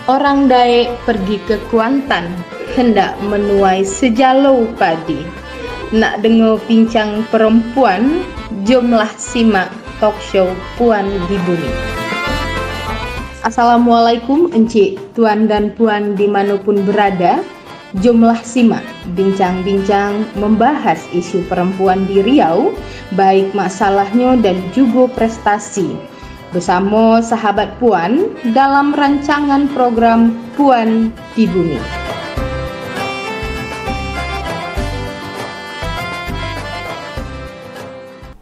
Orang Dayak pergi ke Kuantan, hendak menuai sejalau padi. Nak dengar bincang perempuan, jomlah simak talk show Puan di Bumi. Assalamualaikum encik, tuan dan puan dimanapun berada. Jomlah simak bincang-bincang membahas isu perempuan di Riau, baik masalahnya dan juga prestasi. Bersama sahabat Puan dalam rancangan program Puan di Bumi.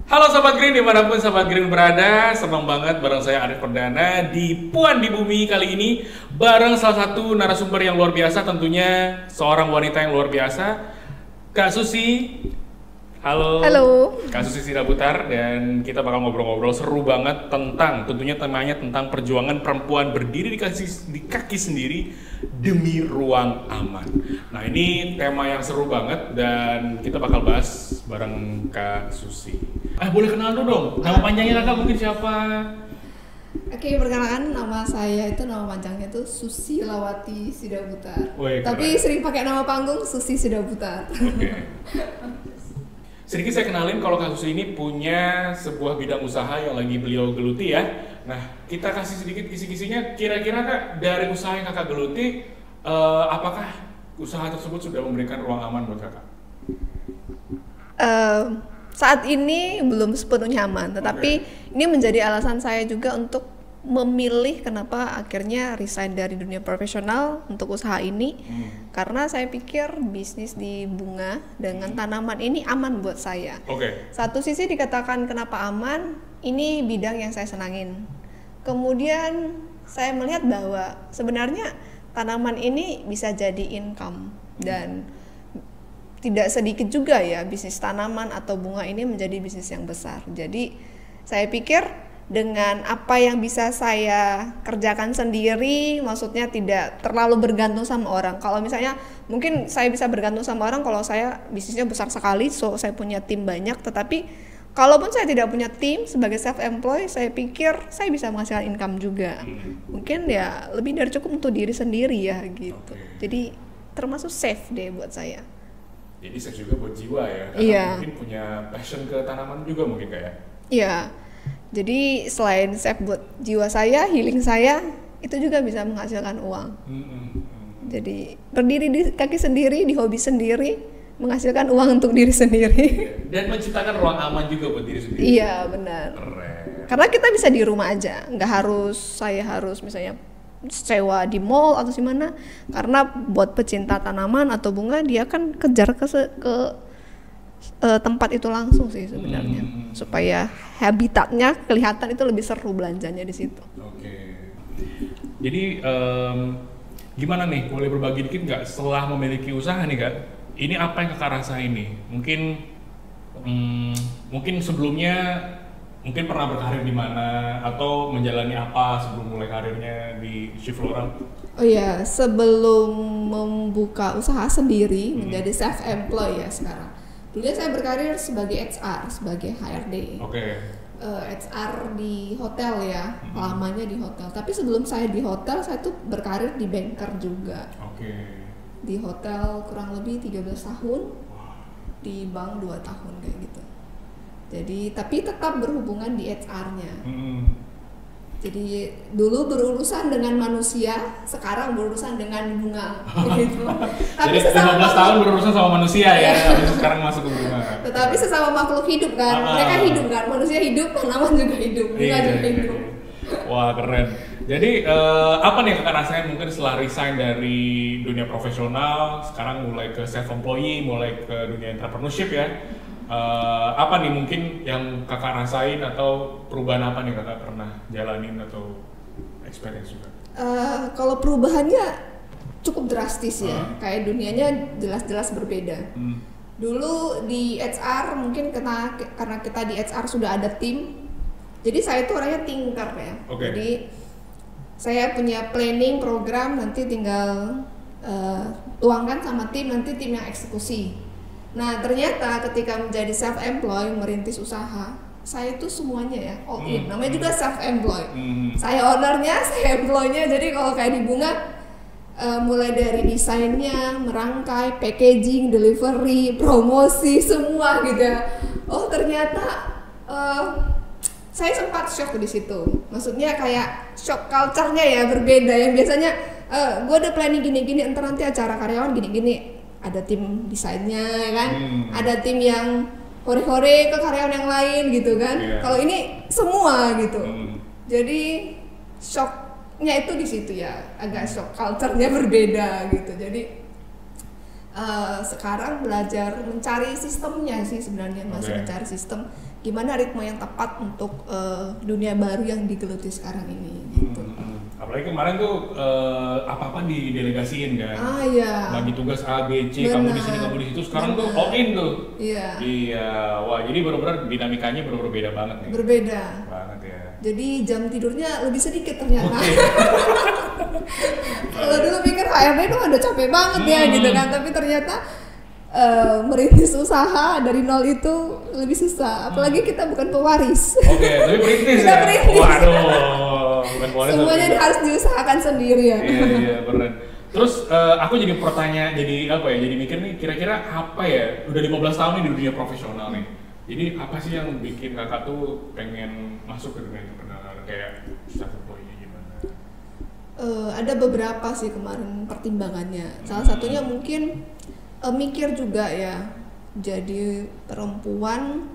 Halo Sobat Green, dimanapun Sobat Green berada, senang banget bareng saya Arif Perdana di Puan di Bumi kali ini bareng salah satu narasumber yang luar biasa, tentunya seorang wanita yang luar biasa, Kak Susi. Halo. Halo. Kak Susi Sidabutar, dan kita bakal ngobrol-ngobrol seru banget tentang, tentunya temanya tentang perjuangan perempuan berdiri di kaki sendiri demi ruang aman. Nah, ini tema yang seru banget dan kita bakal bahas bareng Kak Susi. Boleh kenal dulu dong, nama panjangnya Kakak mungkin siapa? Oke, perkenalkan nama saya itu nama panjangnya itu Susi Lawati Sidabutar. Tapi sering pakai nama panggung Susi Sidabutar. Oke. Sedikit saya kenalin kalau Kak Susi ini punya sebuah bidang usaha yang lagi beliau geluti ya. Nah, kita kasih sedikit kisi-kisinya. Kira-kira Kak, dari usaha yang Kakak geluti, apakah usaha tersebut sudah memberikan ruang aman buat Kakak? Saat ini belum sepenuhnya aman, tetapi ini menjadi alasan saya juga untuk memilih kenapa akhirnya resign dari dunia profesional untuk usaha ini. Karena saya pikir bisnis di bunga dengan tanaman ini aman buat saya. Satu sisi dikatakan kenapa aman, ini bidang yang saya senangin. Kemudian saya melihat bahwa sebenarnya tanaman ini bisa jadi income, dan tidak sedikit juga ya bisnis tanaman atau bunga ini menjadi bisnis yang besar. Jadi saya pikir dengan apa yang bisa saya kerjakan sendiri, maksudnya tidak terlalu bergantung sama orang. Kalau misalnya mungkin saya bisa bergantung sama orang kalau saya bisnisnya besar sekali, so saya punya tim banyak. Tetapi kalaupun saya tidak punya tim, sebagai self-employed, saya pikir saya bisa menghasilkan income juga. Mungkin ya lebih dari cukup untuk diri sendiri ya gitu. Jadi termasuk safe deh buat saya. Jadi safe juga buat jiwa ya, karena Iya. mungkin punya passion ke tanaman juga mungkin kayak. Iya. Jadi selain safe buat jiwa saya, healing saya, itu juga bisa menghasilkan uang. Jadi berdiri di kaki sendiri, di hobi sendiri, menghasilkan uang untuk diri sendiri. Dan menciptakan ruang aman juga buat diri sendiri. Iya, benar. Keren. Karena kita bisa di rumah aja, nggak harus saya harus misalnya sewa di mall atau di mana. Karena buat pecinta tanaman atau bunga, dia kan kejar ke tempat itu langsung sih sebenarnya, supaya habitatnya kelihatan, itu lebih seru belanjanya di situ. Jadi gimana nih, boleh berbagi dikit nggak setelah memiliki usaha nih Kak? Ini apa yang Kakak rasain nih? Mungkin sebelumnya mungkin pernah berkarir di mana atau menjalani apa sebelum mulai karirnya di Shiflora? Oh iya, sebelum membuka usaha sendiri menjadi self-employed ya sekarang. Dulu saya berkarir sebagai HR, sebagai HRD. HR di hotel ya, lamanya di hotel. Tapi sebelum saya di hotel, saya tuh berkarir di banker juga. Di hotel kurang lebih 13 tahun, di bank 2 tahun kayak gitu. Jadi, tapi tetap berhubungan di HR-nya. Jadi dulu berurusan dengan manusia, sekarang berurusan dengan bunga. Gitu. Tapi jadi 15 tahun berurusan sama manusia ya, sekarang masuk ke bunga. Tetapi sesama makhluk hidup kan, mereka hidup kan, manusia hidup, tanaman juga hidup, bunga juga hidup. Wah, keren. Jadi apa nih Kakak rasain mungkin setelah resign dari dunia profesional, sekarang mulai ke self-employed, mulai ke dunia entrepreneurship ya. Apa nih mungkin yang Kakak rasain atau perubahan apa nih Kakak pernah jalanin atau experience juga? Kalau perubahannya cukup drastis ya, kayak dunianya jelas-jelas berbeda. Dulu di HR mungkin karena kita di HR sudah ada tim, jadi saya tuh orangnya thinker ya. Jadi saya punya planning program, nanti tinggal tuangkan sama tim, nanti tim yang eksekusi. Nah ternyata ketika menjadi self-employed, merintis usaha, saya tuh semuanya ya all in. Namanya juga self employed. Saya ownernya, saya employnya. Jadi kalau kayak di Bunga mulai dari desainnya, merangkai, packaging, delivery, promosi, semua gitu ya. Oh ternyata saya sempat shock di situ. Maksudnya kayak shock culture-nya ya berbeda. Yang biasanya gue udah planning gini-gini, entar nanti acara karyawan gini-gini. Ada tim desainnya ya kan, ada tim yang hore-hore ke karyawan yang lain gitu kan. Kalau ini semua gitu. Jadi shocknya itu di situ ya, agak shock culture-nya berbeda gitu. Jadi sekarang belajar mencari sistemnya sih sebenarnya, masih mencari sistem gimana ritme yang tepat untuk dunia baru yang digeluti sekarang ini gitu. Apalagi kemarin tuh apa-apa didelegasiin kan. Iya. Bagi tugas A, B, C, kamu di sini, kamu di situ. Sekarang tuh all in tuh. Iya. Iya. Wah, jadi benar-benar dinamikanya benar-benar beda banget nih. Berbeda. Banget ya. Jadi jam tidurnya lebih sedikit ternyata. Kalau dulu pikir HRD itu udah capek banget ya gitu kan, tapi ternyata merintis usaha dari nol itu lebih susah. Apalagi kita bukan pewaris. Oke, tapi perintis kita ya. Perintis. Waduh, bukan pewaris. Semuanya harus diusahakan sendiri ya. Iya, benar. Terus aku jadi pertanyaan, jadi apa ya? Jadi mikir nih, kira-kira apa ya? Udah 15 tahun nih di dunia profesional nih. Jadi apa sih yang bikin kakak tuh pengen masuk ke dunia entrepreneur, kayak self-employed gimana? Ada beberapa sih kemarin pertimbangannya. Salah satunya mungkin mikir juga ya. Jadi perempuan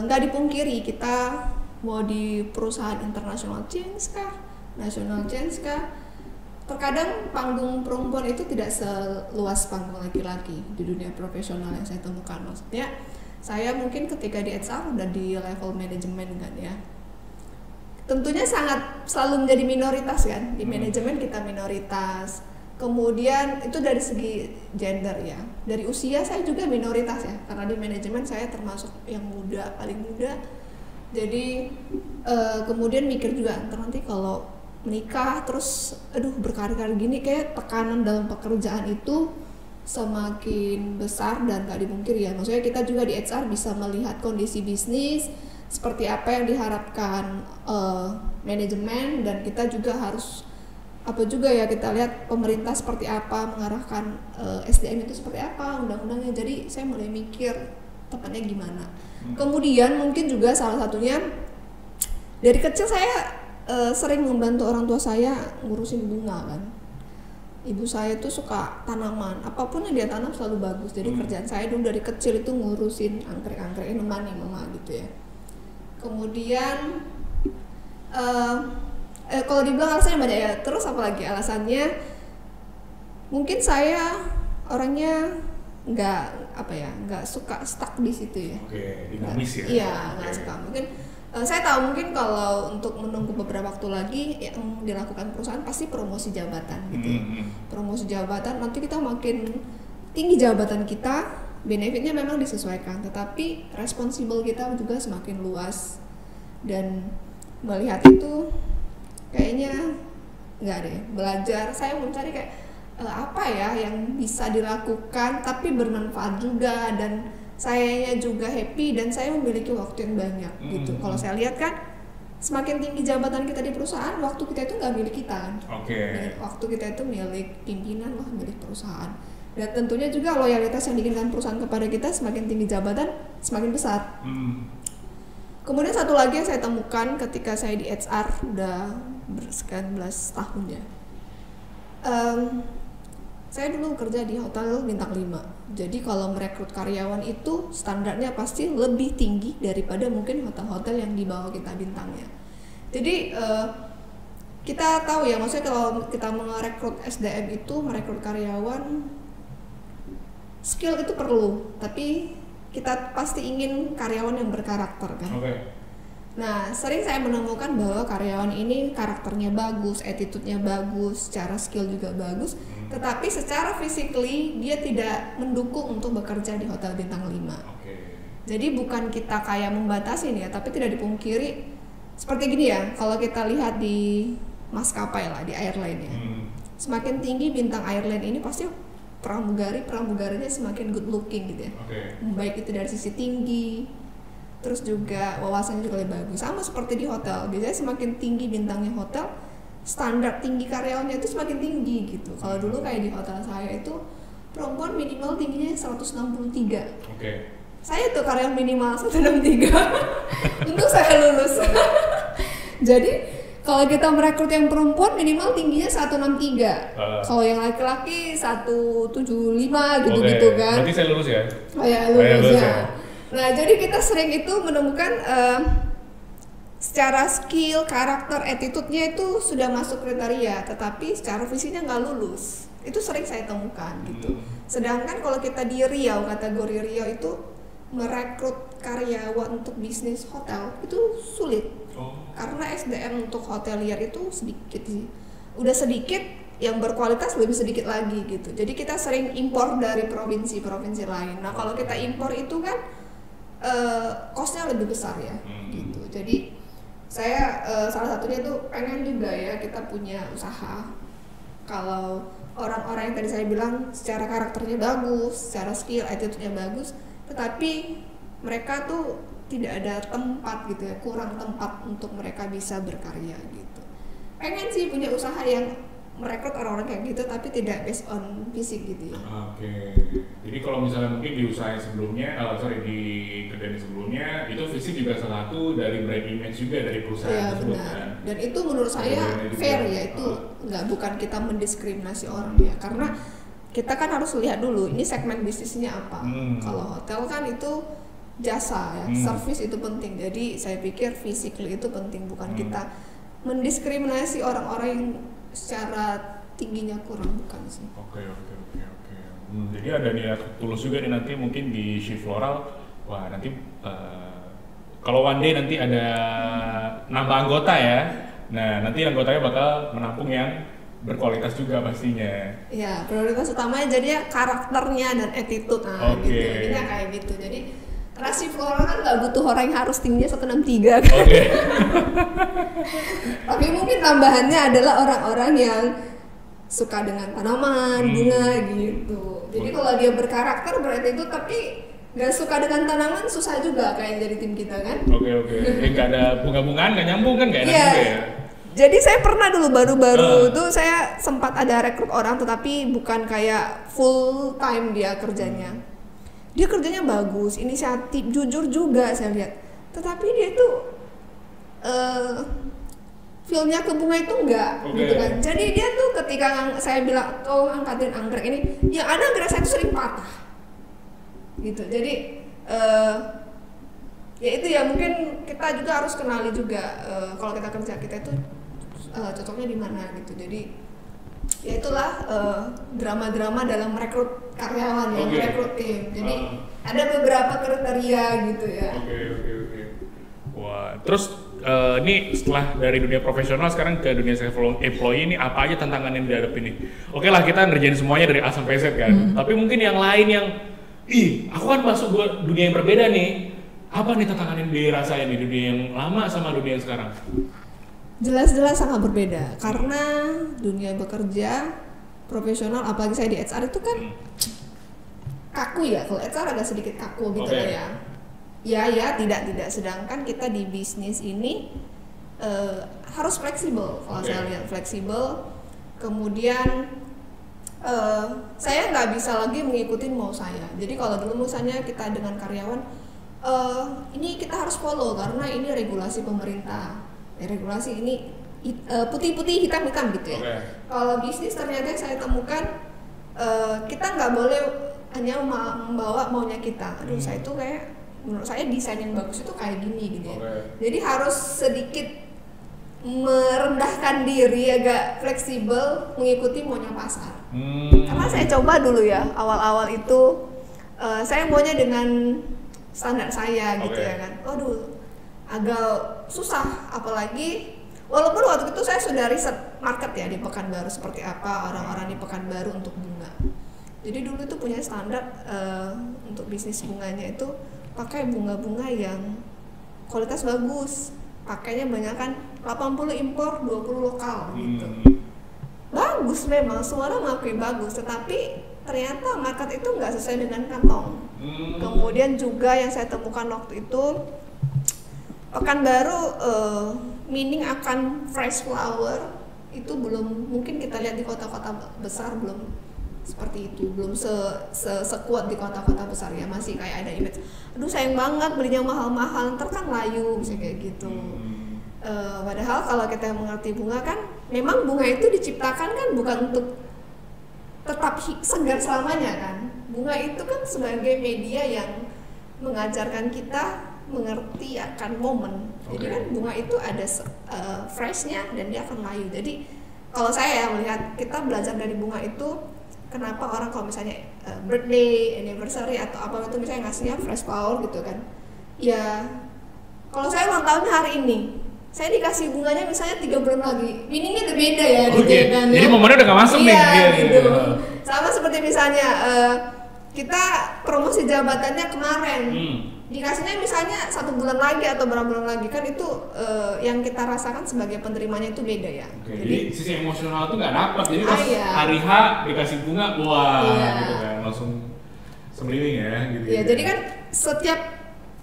nggak dipungkiri kita mau di perusahaan international chains kah, national chains kah. Terkadang panggung perempuan itu tidak seluas panggung laki-laki di dunia profesional yang saya temukan. Maksudnya saya mungkin ketika di HR udah di level manajemen kan ya, tentunya sangat selalu menjadi minoritas kan, di manajemen kita minoritas. Kemudian itu dari segi gender ya, dari usia saya juga minoritas ya, karena di manajemen saya termasuk yang muda, paling muda. Jadi kemudian mikir juga nanti kalau menikah terus berkarir-karir gini, kayak tekanan dalam pekerjaan itu semakin besar dan gak dipungkiri ya. Maksudnya kita juga di HR bisa melihat kondisi bisnis seperti apa yang diharapkan manajemen, dan kita juga harus apa juga ya, kita lihat pemerintah seperti apa mengarahkan SDM itu seperti apa, undang-undangnya. Jadi saya mulai mikir tepatnya gimana. Kemudian mungkin juga salah satunya dari kecil saya sering membantu orang tua saya ngurusin bunga kan. Ibu saya tuh suka tanaman, apapun yang dia tanam selalu bagus. Jadi kerjaan saya dulu dari kecil itu ngurusin anggrek-anggrek, nemani mama gitu ya. Kemudian kalau dibilang alasannya banyak ya. Terus apalagi alasannya, mungkin saya orangnya nggak suka stuck di situ ya. Oke, dinamis ya. Iya, nggak suka. Mungkin saya tahu mungkin kalau untuk menunggu beberapa waktu lagi yang dilakukan perusahaan pasti promosi jabatan gitu ya. Promosi jabatan, nanti kita makin tinggi jabatan kita, benefitnya memang disesuaikan, tetapi responsibel kita juga semakin luas. Dan melihat itu kayaknya nggak deh, belajar saya mencari kayak apa ya yang bisa dilakukan tapi bermanfaat juga, dan sayanya juga happy, dan saya memiliki waktu yang banyak gitu. Kalau saya lihat kan semakin tinggi jabatan kita di perusahaan, waktu kita itu nggak milik kita kan. Waktu kita itu milik pimpinan lah, milik perusahaan. Dan tentunya juga loyalitas yang diinginkan perusahaan kepada kita, semakin tinggi jabatan semakin besar. Kemudian satu lagi yang saya temukan ketika saya di HR udah bersekian belas tahun ya. Saya dulu kerja di hotel bintang 5. Jadi kalau merekrut karyawan itu standarnya pasti lebih tinggi daripada mungkin hotel-hotel yang di bawah kita bintangnya. Jadi kita tahu ya, maksudnya kalau kita merekrut SDM itu, merekrut karyawan, skill itu perlu, tapi kita pasti ingin karyawan yang berkarakter kan. Nah, sering saya menemukan bahwa karyawan ini karakternya bagus, attitude-nya bagus, secara skill juga bagus, tetapi secara physically dia tidak mendukung untuk bekerja di hotel bintang 5. Jadi bukan kita kayak membatasi ya, tapi tidak dipungkiri seperti gini ya, kalau kita lihat di maskapai lah, di airline ya. Semakin tinggi bintang airline ini pasti pramugarinya semakin good looking gitu ya. Baik itu dari sisi tinggi, terus juga wawasannya juga lebih bagus. Sama seperti di hotel, biasanya semakin tinggi bintangnya hotel, standar tinggi karyawannya itu semakin tinggi gitu. Kalau dulu kayak di hotel saya itu perempuan minimal tingginya 163. Oke. Saya tuh karyawan minimal 163. Untuk saya lulus. Jadi kalau kita merekrut yang perempuan minimal tingginya 163. Kalau yang laki-laki 175 gitu-gitu kan. Berarti saya lulus ya? Oh ya, lulus ya. Nah, jadi kita sering itu menemukan secara skill, karakter, attitude-nya itu sudah masuk kriteria, tetapi secara visinya nggak lulus. Itu sering saya temukan gitu. Sedangkan kalau kita di Riau, kategori Riau itu merekrut karyawan untuk bisnis hotel itu sulit. Karena SDM untuk hotelier itu sedikit sih. Udah sedikit, yang berkualitas lebih sedikit lagi gitu. Jadi kita sering impor dari provinsi-provinsi lain. Nah, kalau kita impor itu kan cost-nya lebih besar ya gitu. Jadi saya salah satunya tuh pengen juga ya kita punya usaha. Kalau orang-orang yang tadi saya bilang secara karakternya bagus, secara skill, attitude-nya bagus, tetapi mereka tuh tidak ada tempat gitu ya, kurang tempat untuk mereka bisa berkarya gitu. Pengen sih punya usaha yang merekrut orang-orang kayak gitu, tapi tidak based on fisik gitu ya. Oke. Jadi kalau misalnya mungkin di usaha sebelumnya, di kerjaan sebelumnya, itu fisik juga salah satu dari brand image juga dari perusahaan tersebut kan. Dan itu menurut saya fair ya, itu bukan kita mendiskriminasi orang ya, karena kita kan harus lihat dulu ini segmen bisnisnya apa. Kalau hotel kan itu jasa ya, service itu penting. Jadi saya pikir physically itu penting, bukan kita mendiskriminasi orang-orang yang secara tingginya kurang, bukan sih. Oke. Jadi ada niat tulus juga nih nanti mungkin di Shift Floral. Wah, nanti kalau one day nanti ada nambah anggota ya. Nah, nanti anggotanya bakal menampung yang berkualitas juga pastinya. Ya, prioritas utamanya jadi ya karakternya dan attitude gitu. Jadinya kayak gitu. Jadi karena Shift Floral kan nggak butuh orang yang harus tingginya 163 kan. Tapi mungkin tambahannya adalah orang-orang yang suka dengan tanaman, bunga gitu. Jadi kalau dia berkarakter berarti itu, tapi nggak suka dengan tanaman susah juga kayak jadi tim kita kan. Nggak ada bunga-bungaan, nggak nyambung kan, nggak enak juga ya. Jadi saya pernah dulu baru-baru itu saya sempat ada rekrut orang, tetapi bukan kayak full time dia kerjanya. Dia kerjanya bagus, inisiatif, jujur juga saya lihat. Tetapi dia tuh feel-nya ke bunga itu enggak gitu kan. Jadi dia tuh ketika saya bilang angkatin anggrek ini, yang ada anggrek saya tuh sering patah gitu. Jadi ya itu ya, mungkin kita juga harus kenali juga kalau kita kerja kita itu cocoknya di mana gitu. Jadi ya itulah drama-drama dalam merekrut karyawan ya, merekrut tim. Jadi ada beberapa kriteria gitu ya. Wah, terus ini setelah dari dunia profesional sekarang ke dunia self employee, ini apa aja tantangan yang dihadapi nih? Oke lah, kita ngerjain semuanya dari A sampai Z kan. Tapi mungkin yang lain yang aku kan masuk dunia yang berbeda nih. Apa nih tantangan yang dirasain di dunia yang lama sama dunia yang sekarang? Jelas-jelas sangat berbeda, karena dunia bekerja profesional, apalagi saya di HR itu kan kaku ya. Kalau HR agak sedikit kaku gitu lah ya. Ya, tidak. Sedangkan kita di bisnis ini harus fleksibel. Kalau saya lihat fleksibel, kemudian saya nggak bisa lagi mengikuti mau saya. Jadi kalau dulu misalnya kita dengan karyawan, ini kita harus follow karena ini regulasi pemerintah. Regulasi ini putih-putih hitam-hitam gitu ya. Kalau bisnis ternyata saya temukan kita nggak boleh hanya membawa maunya kita. Saya itu kayak, menurut saya desain yang bagus itu kayak gini gitu ya. Jadi harus sedikit merendahkan diri, agak fleksibel mengikuti maunya pasar. Karena saya coba dulu ya awal-awal itu saya maunya dengan standar saya gitu ya kan. Agak susah, apalagi walaupun waktu itu saya sudah riset market ya di Pekanbaru seperti apa orang-orang di Pekanbaru untuk bunga. Jadi dulu itu punya standar untuk bisnis bunganya itu pakai bunga-bunga yang kualitas bagus, pakainya banyak kan 80 impor 20 lokal gitu. Bagus memang, semua orang mengakui bagus, tetapi ternyata market itu nggak sesuai dengan kantong. Kemudian juga yang saya temukan waktu itu Pekanbaru meaning akan fresh flower itu belum mungkin kita lihat di kota-kota besar, belum seperti itu, belum sekuat di kota-kota besar ya, masih kayak ada image aduh sayang banget belinya mahal-mahal ntar kan layu bisa kayak gitu. Padahal kalau kita mengerti bunga kan memang bunga itu diciptakan kan bukan untuk tetap segar selamanya kan. Bunga itu kan sebagai media yang mengajarkan kita mengerti akan momen. Jadi kan bunga itu ada freshnya dan dia akan layu. Jadi kalau saya melihat kita belajar dari bunga itu, kenapa orang kalau misalnya birthday, anniversary atau apa itu misalnya ngasihnya fresh flower gitu kan. Ya kalau saya ulang tahun hari ini, saya dikasih bunganya misalnya 3 bulan lagi, meaningnya udah beda ya gitu kan. Jadi momennya udah gak masuk nih. Iya gitu. Sama seperti misalnya kita promosi jabatannya kemarin. Dikasihnya misalnya 1 bulan lagi atau berapa bulan lagi kan itu yang kita rasakan sebagai penerimanya itu beda ya. Jadi sisi emosional tuh nggak dapat. Jadi pas hari H dikasih bunga, wah gitu kan langsung semeriwing ya gitu. Iya, jadi kan setiap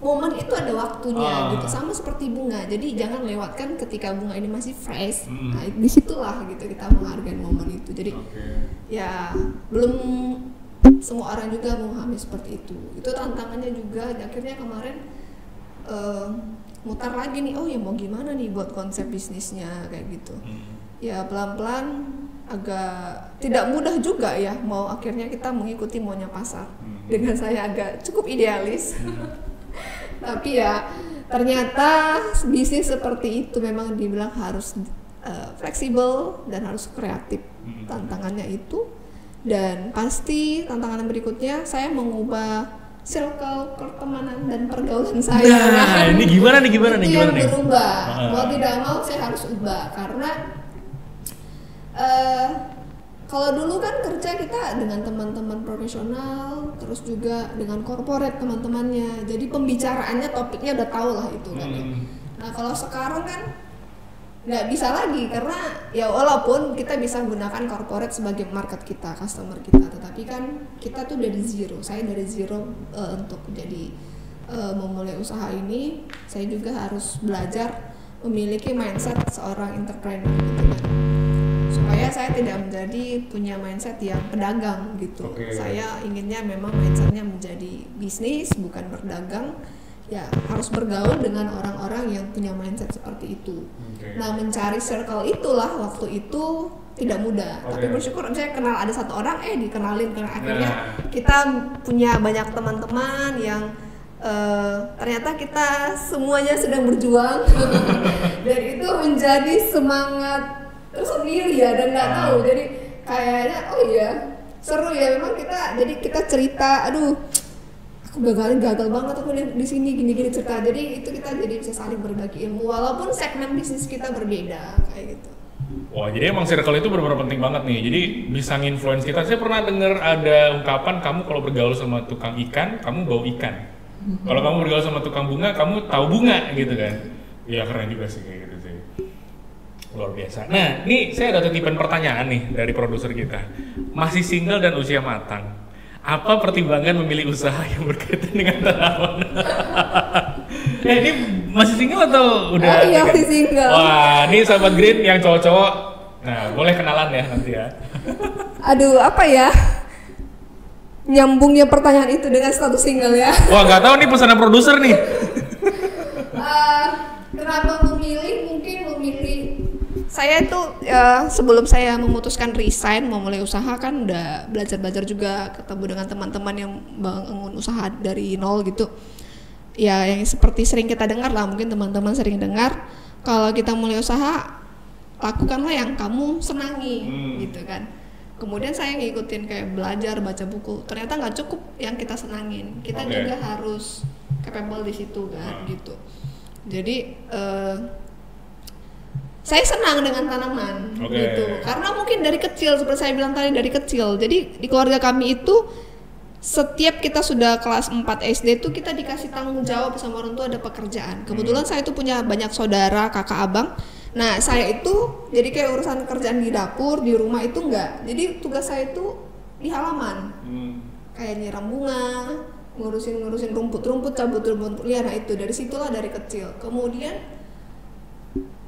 momen itu ada waktunya gitu, sama seperti bunga. Jadi jangan lewatkan ketika bunga ini masih fresh. Nah, disitulah gitu kita menghargai momen itu. Jadi ya belum semua orang juga memahami seperti itu. Itu tantangannya juga. Akhirnya kemarin mutar lagi nih, oh ya mau gimana nih buat konsep bisnisnya kayak gitu. Ya pelan-pelan agak tidak mudah juga ya, mau akhirnya kita mengikuti maunya pasar. Dengan saya agak cukup idealis. Tapi ya ternyata bisnis seperti itu memang dibilang harus fleksibel dan harus kreatif. Tantangannya itu. Dan pasti tantangan berikutnya saya mengubah circle pertemanan dan pergaulan saya. Nah, ini gimana nih? Itu yang berubah. Mau tidak mau saya harus ubah karena kalau dulu kan kerja kita dengan teman-teman profesional, terus juga dengan corporate teman-temannya. Jadi pembicaraannya topiknya udah tahu lah itu kan. Nah kalau sekarang kan nggak bisa lagi karena ya walaupun kita bisa gunakan corporate sebagai market kita, customer kita, tetapi kan kita tuh dari zero. Saya dari zero untuk jadi memulai usaha ini, saya juga harus belajar memiliki mindset seorang entrepreneur gitu kan. Supaya saya tidak menjadi punya mindset yang pedagang gitu. Saya inginnya memang mindsetnya menjadi bisnis bukan berdagang. Ya harus bergaul dengan orang-orang yang punya mindset seperti itu. Nah mencari circle itulah waktu itu tidak mudah. Tapi bersyukur saya kenal ada satu orang, dikenalin karena akhirnya kita punya banyak teman-teman yang ternyata kita semuanya sedang berjuang dan itu menjadi semangat tersendiri ya dan nggak tahu. Jadi kayaknya seru ya memang kita cerita, gagal banget aku di sini gini-gini cerita. Jadi itu kita jadi bisa saling berbagi ilmu walaupun segmen bisnis kita berbeda kayak gitu. Wah, jadi emang circle itu benar-benar penting banget nih. Jadi bisa nginfluence kita. Saya pernah dengar ada ungkapan kamu kalau bergaul sama tukang ikan, kamu bau ikan. Kalau kamu bergaul sama tukang bunga, kamu tahu bunga gitu kan. Ya keren juga sih kayak gitu sih. Luar biasa. Nah, nih saya ada titipan pertanyaan nih dari produser kita. Masih single dan usia matang. Apa pertimbangan memilih usaha yang berkaitan dengan tanaman? Ini masih single atau udah? Iya, masih single. Wah, ini sahabat Green yang cowok-cowok. Nah, boleh kenalan ya nanti ya. Apa ya? Nyambungnya pertanyaan itu dengan status single ya. Wah, nggak tahu nih pesanan produser nih. Kenapa memilih? Saya itu sebelum saya memutuskan resign mau mulai usaha kan udah belajar juga, ketemu dengan teman-teman yang bangun usaha dari nol gitu. Ya yang seperti sering kita dengar lah, mungkin teman-teman sering dengar kalau kita mulai usaha lakukanlah yang kamu senangi gitu kan. Kemudian saya ngikutin kayak belajar, baca buku. Ternyata nggak cukup yang kita senangin, kita juga harus capable di situ kan gitu. Jadi saya senang dengan tanaman gitu karena mungkin dari kecil seperti saya bilang tadi dari kecil. Jadi di keluarga kami itu setiap kita sudah kelas 4 SD itu kita dikasih tanggung jawab sama orang tua, ada pekerjaan. Kebetulan saya itu punya banyak saudara, kakak, abang. Nah saya itu jadi kayak urusan kerjaan di dapur, di rumah itu enggak. Jadi tugas saya itu di halaman kayak nyiram bunga, ngurusin rumput, cabut rumput liar. Nah itu dari situlah, dari kecil. Kemudian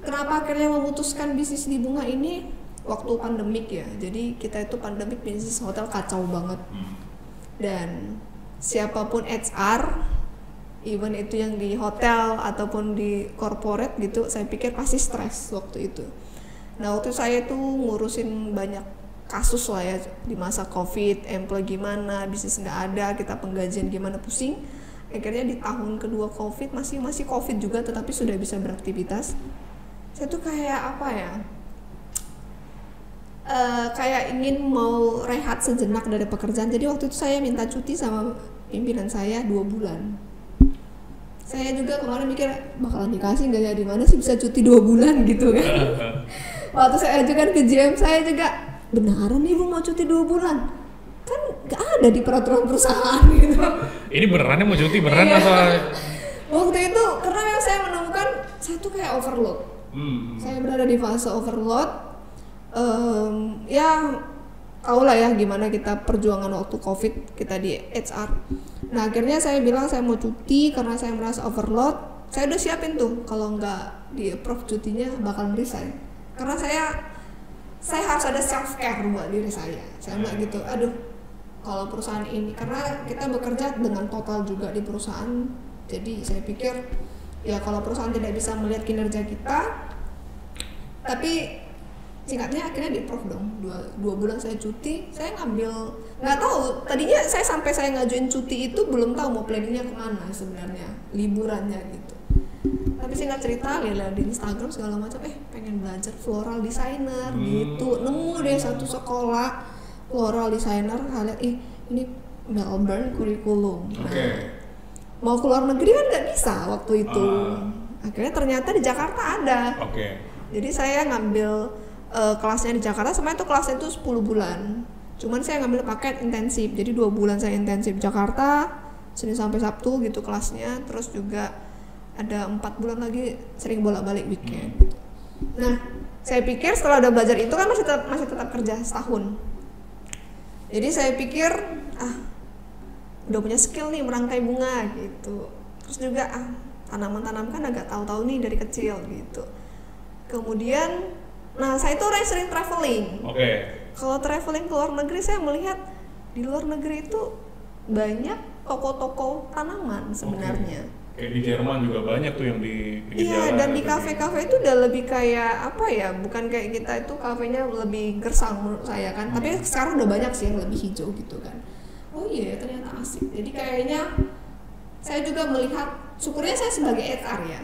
kenapa akhirnya memutuskan bisnis di bunga ini? Waktu pandemik ya, jadi kita itu pandemik bisnis hotel kacau banget. Dan siapapun HR, even itu yang di hotel ataupun di corporate gitu, saya pikir pasti stres waktu itu. Nah waktu saya tuh ngurusin banyak kasus lah ya di masa COVID, employee gimana, bisnis nggak ada, kita penggajian gimana, pusing. Akhirnya di tahun kedua COVID, masih COVID juga, tetapi sudah bisa beraktivitas. Saya tuh kayak apa ya? Kayak ingin mau rehat sejenak dari pekerjaan. Jadi waktu itu saya minta cuti sama pimpinan saya 2 bulan. Saya juga kemarin mikir bakalan dikasih nggak ya, di mana sih bisa cuti 2 bulan gitu kan. Waktu saya ajukan ke GM saya juga, benaran ibu mau cuti 2 bulan? Kan nggak ada di peraturan perusahaan gitu. Ini benerannya mau cuti beneran atau? Waktu itu karena yang saya menemukan saya tuh kayak overload. Saya berada di fase overload. Ya tahu lah ya gimana kita perjuangan waktu COVID kita di HR. Nah akhirnya saya bilang saya mau cuti karena saya merasa overload. Saya udah siapin tuh kalau nggak di approve cutinya bakal resign. Karena saya harus ada self care buat diri saya. Saya nggak gitu. Aduh kalau perusahaan ini, karena kita bekerja dengan total juga di perusahaan. Jadi saya pikir ya kalau perusahaan tidak bisa melihat kinerja kita, tapi singkatnya akhirnya di-approve dong. 2 bulan saya cuti, saya ngambil, nggak tahu tadinya sampai saya ngajuin cuti itu belum tahu mau planningnya kemana sebenarnya, liburannya gitu. Tapi singkat cerita lihat di Instagram segala macam, pengen belajar floral designer gitu, nemu deh satu sekolah floral designer, lihat ini Melbourne kurikulum. Nah, mau keluar negeri kan nggak bisa waktu itu. Akhirnya ternyata di Jakarta ada. Jadi saya ngambil kelasnya di Jakarta, sebenarnya itu kelasnya itu 10 bulan. Cuman saya ngambil paket intensif. Jadi 2 bulan saya intensif Jakarta, Senin sampai Sabtu gitu kelasnya. Terus juga ada 4 bulan lagi sering bolak-balik weekend gitu. Nah, saya pikir setelah udah belajar itu kan masih tetap kerja setahun. Jadi saya pikir udah punya skill nih merangkai bunga gitu. Terus juga tanaman-tanaman kan agak tahu-tahu nih dari kecil gitu. Kemudian saya itu orang yang sering traveling. Kalau traveling ke luar negeri, saya melihat di luar negeri itu banyak toko-toko tanaman sebenarnya. Kayak di Jerman juga banyak tuh yang di Iya, dan di kafe-kafe itu udah lebih kayak apa ya? Bukan kayak kita itu kafenya lebih gersang menurut saya kan. Tapi sekarang udah banyak sih yang lebih hijau gitu kan. Oh iya, ternyata asik. Jadi kayaknya saya juga melihat, syukurnya saya sebagai HR ya.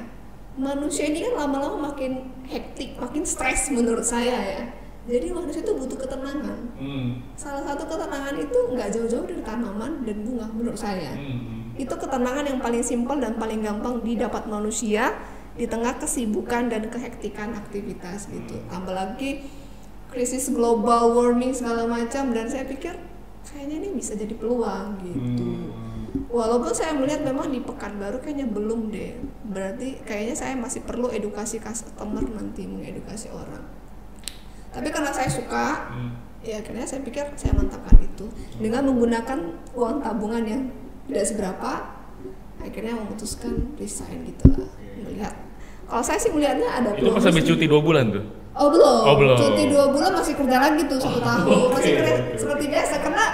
Manusia ini kan lama-lama makin hektik, makin stres menurut saya ya. Jadi manusia itu butuh ketenangan. Salah satu ketenangan itu nggak jauh-jauh dari tanaman dan bunga menurut saya. Itu ketenangan yang paling simpel dan paling gampang didapat manusia di tengah kesibukan dan kehektikan aktivitas gitu. Tambah lagi krisis global warming segala macam, dan saya pikir kayaknya ini bisa jadi peluang gitu. Walaupun saya melihat memang di Pekanbaru kayaknya belum deh. Berarti kayaknya saya masih perlu edukasi customer nanti, mengedukasi orang. Tapi karena saya suka, ya akhirnya saya pikir saya mantapkan itu dengan menggunakan uang tabungan yang tidak seberapa. Akhirnya memutuskan resign gitulah. Melihat, kalau saya sih melihatnya ada peluang. Itu pas habis cuti 2 bulan tuh? Oh belum. Cuti 2 bulan masih kerja lagi tuh 1 tahun. Masih kerja seperti biasa karena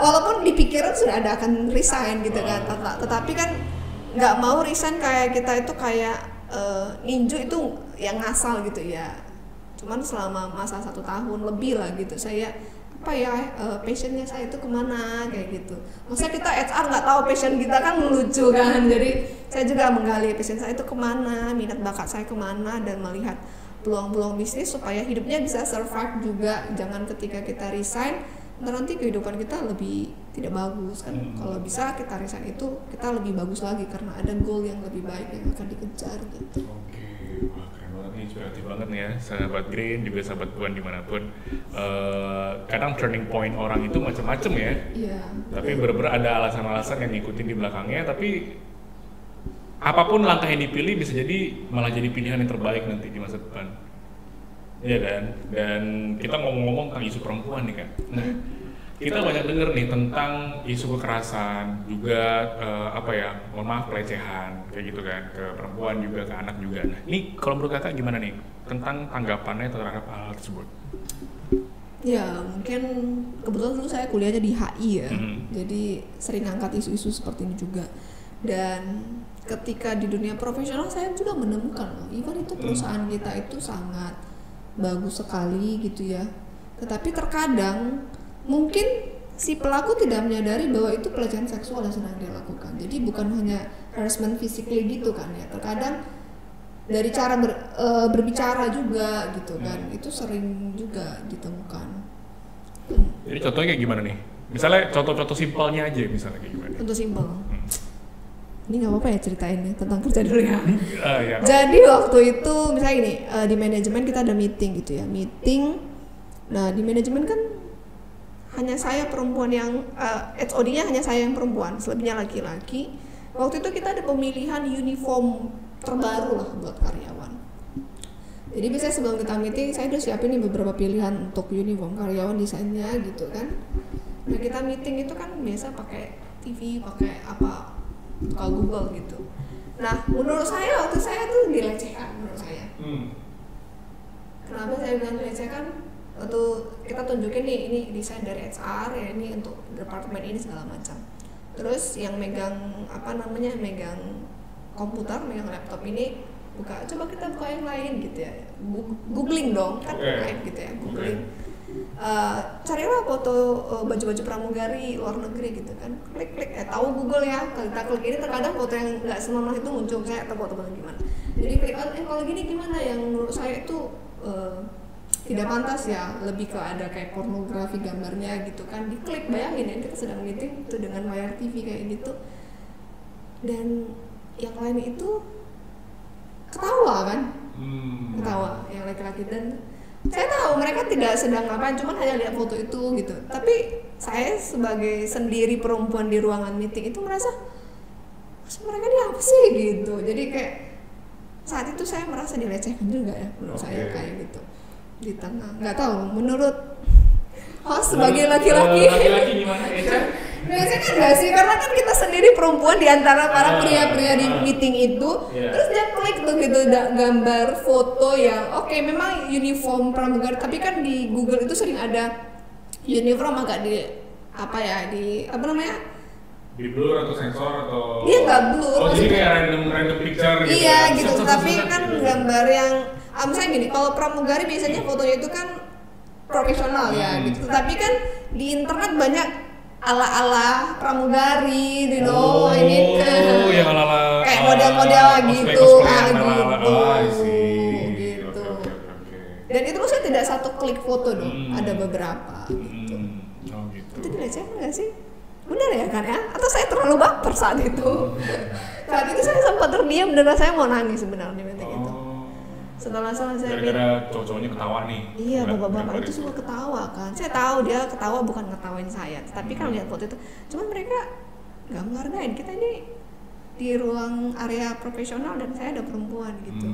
walaupun di pikiran sudah ada akan resign gitu kan. Tetapi kan nggak mau resign kayak kita itu kayak ninju itu yang ngasal gitu ya. Cuman selama masa 1 tahun lebih lah gitu saya passionnya saya itu kemana kayak gitu. Masa kita HR nggak tahu passion kita kan lucu kan. Jadi saya juga menggali passion saya itu kemana, minat bakat saya kemana, dan melihat peluang-peluang bisnis supaya hidupnya bisa survive juga. Jangan ketika kita resign nanti kehidupan kita lebih tidak bagus kan. Kalau bisa kita resign itu kita lebih bagus lagi karena ada goal yang lebih baik yang akan dikejar gitu. Wah keren banget nih, inspiratif banget nih ya sahabat Green, juga sahabat Buan dimanapun. Kadang turning point orang itu macam-macam ya. Iya. Tapi benar-benar ada alasan-alasan yang ngikutin di belakangnya, tapi apapun langkah yang dipilih bisa jadi malah jadi pilihan yang terbaik nanti di masa depan. Iya kan? Dan kita ngomong-ngomong tentang isu perempuan nih kan. Nah, kita banyak denger nih tentang isu kekerasan juga mohon maaf pelecehan kayak gitu kan ke perempuan juga ke anak juga. Nah, ini kalau menurut kakak gimana nih tentang tanggapannya terhadap hal tersebut? Ya mungkin kebetulan dulu saya kuliahnya di HI ya, jadi sering angkat isu-isu seperti ini juga. Dan ketika di dunia profesional saya juga menemukan loh, even itu perusahaan kita itu sangat bagus sekali gitu ya. Tetapi terkadang mungkin si pelaku tidak menyadari bahwa itu pelecehan seksual yang sedang dia lakukan. Jadi bukan hanya harassment physically gitu kan ya. Terkadang dari cara berbicara juga gitu kan, itu sering juga ditemukan. Jadi contohnya kayak gimana nih? Misalnya contoh-contoh simpelnya aja misalnya kayak gimana? Contoh simpel. Ini nggak apa-apa ya ceritainnya tentang kerja dulu ya. Ya. Jadi waktu itu misalnya gini, di manajemen kita ada meeting gitu ya, Nah di manajemen kan hanya saya perempuan yang HOD-nya hanya saya yang perempuan, selebihnya laki-laki. Waktu itu kita ada pemilihan uniform terbaru lah buat karyawan. Jadi biasanya sebelum kita meeting saya udah siapin nih beberapa pilihan untuk uniform karyawan, desainnya gitu kan. Nah kita meeting itu kan biasa pakai TV, pakai apa, buka Google gitu. Nah menurut saya waktu saya tuh dilecehkan menurut saya. Kenapa saya bilang dilecehkan? Waktu kita tunjukin nih ini desain dari HR ya, ini untuk departemen ini segala macam. Terus yang megang megang komputer, megang laptop ini coba kita buka yang lain gitu ya, googling dong kan, live gitu ya, googling. Carilah foto baju-baju pramugari luar negeri gitu kan, klik tahu Google ya, kita klik ini terkadang foto yang nggak senonoh itu muncul kayak atau foto gimana. Jadi klik kalau gini gimana yang menurut saya itu tidak pantas ya, lebih ke ada kayak pornografi gambarnya gitu kan, diklik. Bayangin ya kita sedang meeting itu dengan layar TV kayak gitu, dan yang lain itu ketawa kan, ketawa yang laki-laki, dan saya tahu mereka tidak sedang ngapain, cuman hanya lihat foto itu gitu. Tapi saya sebagai sendiri perempuan di ruangan meeting itu merasa mereka ini apa sih gitu. Jadi kayak saat itu saya merasa dilecehkan juga ya menurut saya kayak gitu di tengah. Nggak tahu menurut host sebagai laki-laki gimana Eca? Biasanya kan nggak sih, karena kan kita sendiri perempuan di antara para pria-pria di meeting itu, terus dia klik tuh gitu gambar foto yang memang uniform pramugari, tapi kan di Google itu sering ada uniform agak di di blur atau sensor atau iya nggak blur, jadi kayak random picture gitu. Iya gitu, tapi kan gambar yang misalnya gini, kalau pramugari biasanya fotonya itu kan profesional ya gitu, tapi kan di internet banyak ala-ala pramugari, ini yang ala-ala kayak model-model gitu, gitu. Dan itu maksudnya tidak satu klik foto dong, ada beberapa gitu. Itu dilecehkan nggak sih? Benar ya kan ya? Atau saya terlalu baper saat itu? Saat itu saya sempat terdiam dan rasanya mau nangis sebenarnya itu. Setelah saya gara-gara cowok-cowoknya ketawa nih. Iya, bapak-bapak itu semua ketawa kan. Saya tahu dia ketawa bukan ngetawain saya, tapi kan lihat foto itu. Cuman mereka nggak menghargain kita ini di ruang area profesional dan saya ada perempuan gitu.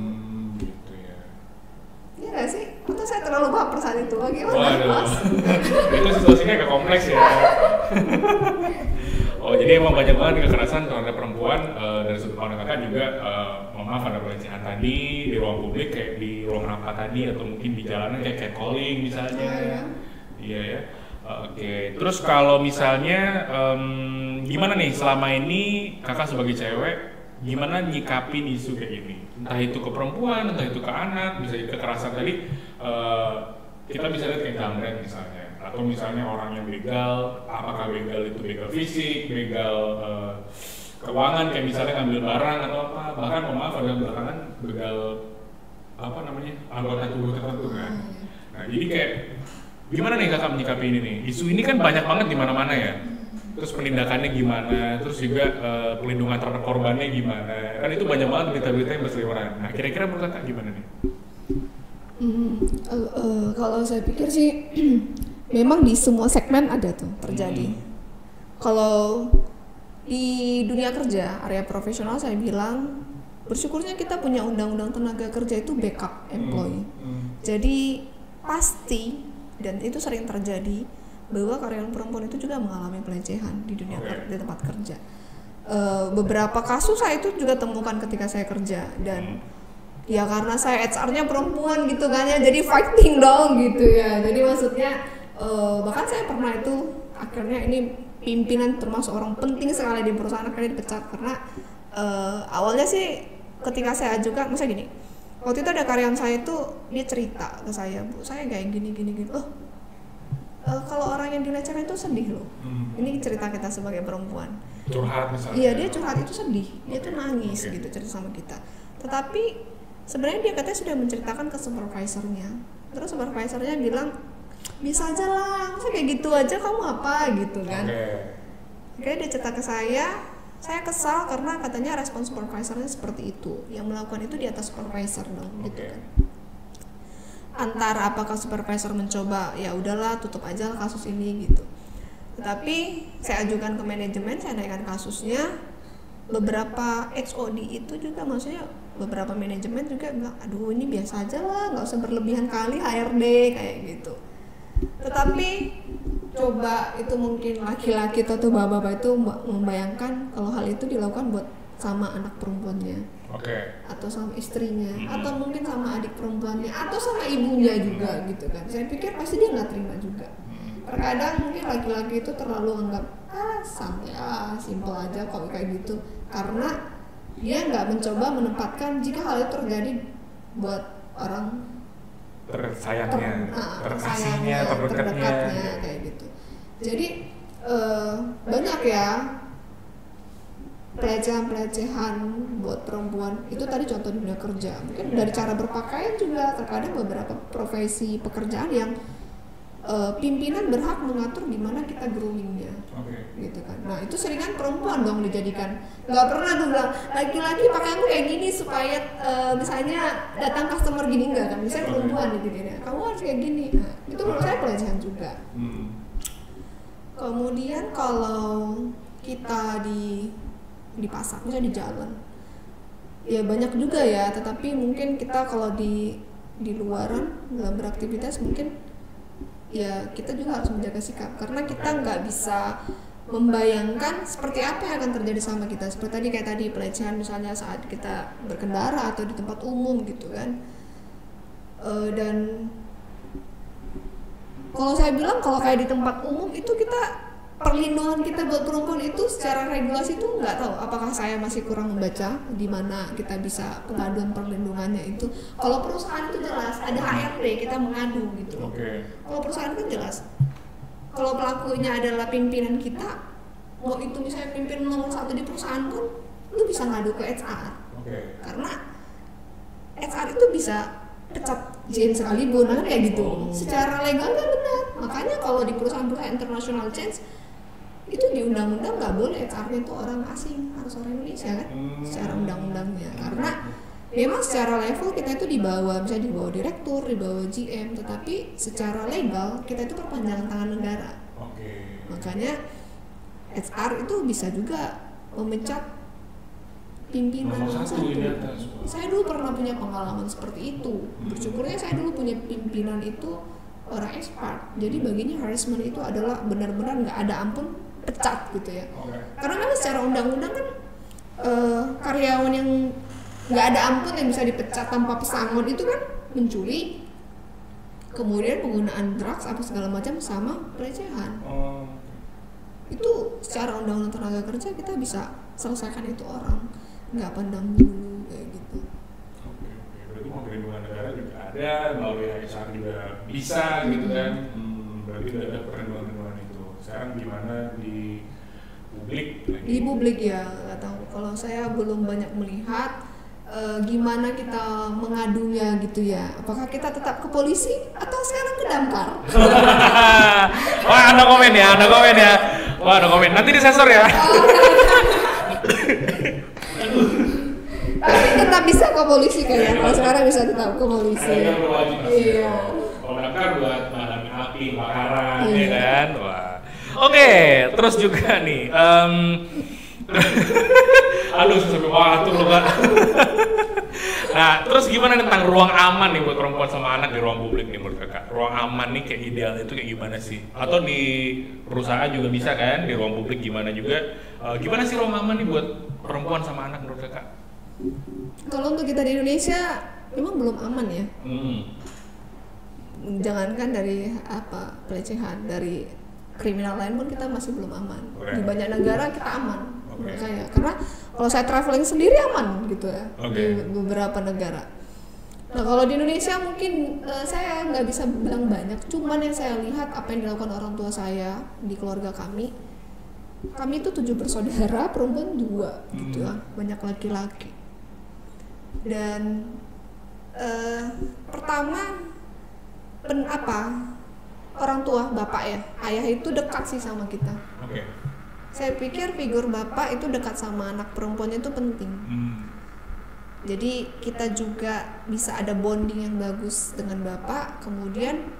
Gitu ya. Iya nggak sih? Atau saya terlalu baper saat itu? Bagaimana Mas? Itu situasinya agak kompleks ya. Jadi emang banyak banget kekerasan terhadap perempuan dari sudut pandang kakak juga. Maaf ada pelecehan tadi di ruang publik kayak di ruang rapat tadi, atau mungkin di jalanan kayak catcalling misalnya. Iya ya. Oke. Terus kalau misalnya gimana nih selama ini kakak sebagai cewek gimana nyikapin isu kayak gini? Entah itu ke perempuan, entah itu ke anak, bisa kekerasan tadi. Kita bisa lihat kayak jamret misalnya, atau misalnya orang yang begal, apakah begal itu begal fisik, begal keuangan, kayak misalnya ngambil barang atau apa, bahkan maaf ada belakangan begal anggota tubuh tertentu kan. Nah jadi kayak gimana nih kakak menyikapi ini nih? Isu ini kan banyak banget di mana-mana ya. Terus penindakannya gimana? Terus juga pelindungan terhadap korbannya gimana? Kan itu banyak banget berita-berita yang berseliweran. Nah kira-kira menurut kakak gimana nih? Kalau saya pikir sih memang di semua segmen ada tuh terjadi. Kalau di dunia kerja, area profesional saya bilang bersyukurnya kita punya undang-undang tenaga kerja itu backup employee. Jadi pasti, dan itu sering terjadi, bahwa karyawan perempuan itu juga mengalami pelecehan di dunia di tempat kerja. Beberapa kasus saya itu juga temukan ketika saya kerja, dan ya karena saya HR-nya perempuan gitu kan ya, jadi fighting dong gitu ya. Jadi maksudnya bahkan saya pernah itu akhirnya ini pimpinan termasuk orang penting sekali di perusahaan akhirnya dipecat karena awalnya sih ketika saya ajukan, misalnya gini, waktu itu ada karyawan saya itu dia cerita ke saya, Bu, saya kayak gini. Kalau orang yang dilecehkan itu sedih loh. Ini cerita kita sebagai perempuan. Curhat misalnya. Iya, dia curhat itu sedih. Dia tuh nangis gitu cerita sama kita. Tetapi sebenarnya dia katanya sudah menceritakan ke supervisornya. Terus supervisornya bilang, bisa aja lah, masa kayak gitu aja kamu apa gitu kan. Akhirnya dia cerita ke saya kesal karena katanya respon supervisornya seperti itu. Yang melakukan itu di atas supervisor dong gitu kan. Antara apakah supervisor mencoba ya udahlah tutup aja kasus ini gitu, tetapi saya ajukan ke manajemen, saya naikkan kasusnya. Beberapa HOD itu juga, maksudnya beberapa manajemen juga bilang, aduh ini biasa aja lah, nggak usah berlebihan kali HRD kayak gitu. Tetapi coba itu mungkin laki-laki atau bapak-bapak itu membayangkan kalau hal itu dilakukan buat sama anak perempuannya, atau sama istrinya, atau mungkin sama adik perempuannya, atau sama ibunya juga gitu kan. Saya pikir pasti dia nggak terima juga. Terkadang mungkin laki-laki itu terlalu anggap santai, simple aja kok kayak gitu, karena dia nggak mencoba menempatkan jika hal itu terjadi buat orang tersayangnya, terkasihnya, terdekatnya kayak gitu. Jadi banyak ya pelecehan buat perempuan itu. Tadi contoh dunia kerja, mungkin dari cara berpakaian juga. Terkadang beberapa profesi pekerjaan yang pimpinan berhak mengatur gimana kita groomingnya, gitu kan. Nah itu seringan perempuan dong dijadikan. Nggak pernah tuh bilang laki-laki pakaianmu kayak gini supaya misalnya datang customer gini, enggak kan. Misalnya perempuan gitu ya, kamu harus kayak gini. Nah, itu menurut saya pelecehan juga. Kemudian kalau kita di pasar, misalnya di jalan, ya banyak juga ya. Tetapi mungkin kita kalau di luaran dalam beraktivitas mungkin ya kita juga harus menjaga sikap, karena kita nggak bisa membayangkan seperti apa yang akan terjadi sama kita. Seperti tadi kayak tadi pelecehan misalnya saat kita berkendara atau di tempat umum gitu kan. Dan kalau saya bilang kalau kayak di tempat umum itu kita, perlindungan kita buat perempuan itu secara regulasi itu nggak tahu, apakah saya masih kurang membaca di mana kita bisa pengaduan perlindungannya itu. Kalau perusahaan itu jelas ada HRD, kita mengadu gitu. Kalau perusahaan kan jelas, kalau pelakunya adalah pimpinan kita, mau itu misalnya pimpinan nomor 1 di perusahaan pun, lu bisa ngadu ke HR. Karena HR itu bisa pecat Jane sekalipun, kan kayak gitu. Secara legal kan benar. Makanya kalau di perusahaan-perusahaan international change itu di undang-undang nggak boleh HR-nya itu orang asing, harus orang Indonesia kan, secara undang-undangnya. Karena memang secara level kita itu di bawah, misalnya di bawah direktur, di bawah GM, tetapi secara legal kita itu perpanjangan tangan negara. Makanya HR itu bisa juga memecat pimpinan nomor 1. Saya dulu pernah punya pengalaman seperti itu. Bersyukurnya saya dulu punya pimpinan itu orang expert. Jadi baginya harassment itu adalah benar-benar nggak ada ampun, pecat gitu ya. Karena memang secara undang-undang kan karyawan yang nggak ada ampun yang bisa dipecat tanpa pesangon itu kan mencuri, kemudian penggunaan drugs apa segala macam, sama pelecehan. Itu secara undang-undang tenaga kerja kita bisa selesaikan itu orang, nggak pandang bulu kayak gitu. Berarti perlindungan negara juga ada, melalui HR juga bisa gitu kan. Berarti udah ada perlindungan itu. Sekarang gimana di publik? Di publik ya nggak tahu. Kalau saya belum banyak melihat gimana kita mengadunya gitu ya. Apakah kita tetap ke polisi atau sekarang ke damkar? Wah, ada komen ya. Wah, ada komen. Nanti disensor ya. Tapi tetap bisa ke polisi kayaknya. Kalau sekarang bisa tetap ke polisi. Iya. Kalau damkar buat madami api, bakaran, ya kan. Wah. Oke, terus juga nih. Aduh, sampai waktu loh Pak. Nah, terus gimana tentang ruang aman nih buat perempuan sama anak di ruang publik nih menurut kakak? Ruang aman nih kayak idealnya itu kayak gimana sih? Atau di perusahaan juga bisa kan? Di ruang publik gimana juga? Gimana sih ruang aman nih buat perempuan sama anak menurut kakak? Kalau untuk kita di Indonesia memang belum aman ya. Jangankan dari pelecehan, dari kriminal lain pun kita masih belum aman. Di banyak negara kita aman. Menurut saya, karena kalau saya traveling sendiri aman gitu ya di beberapa negara. Nah kalau di Indonesia mungkin saya nggak bisa bilang banyak, cuman yang saya lihat apa yang dilakukan orang tua saya di keluarga kami itu 7 bersaudara, perempuan 2 gitu ya, banyak laki-laki. Dan pertama orang tua, bapak ya, ayah itu dekat sih sama kita. Saya pikir figur bapak itu dekat sama anak perempuannya itu penting. Jadi kita juga bisa ada bonding yang bagus dengan bapak. Kemudian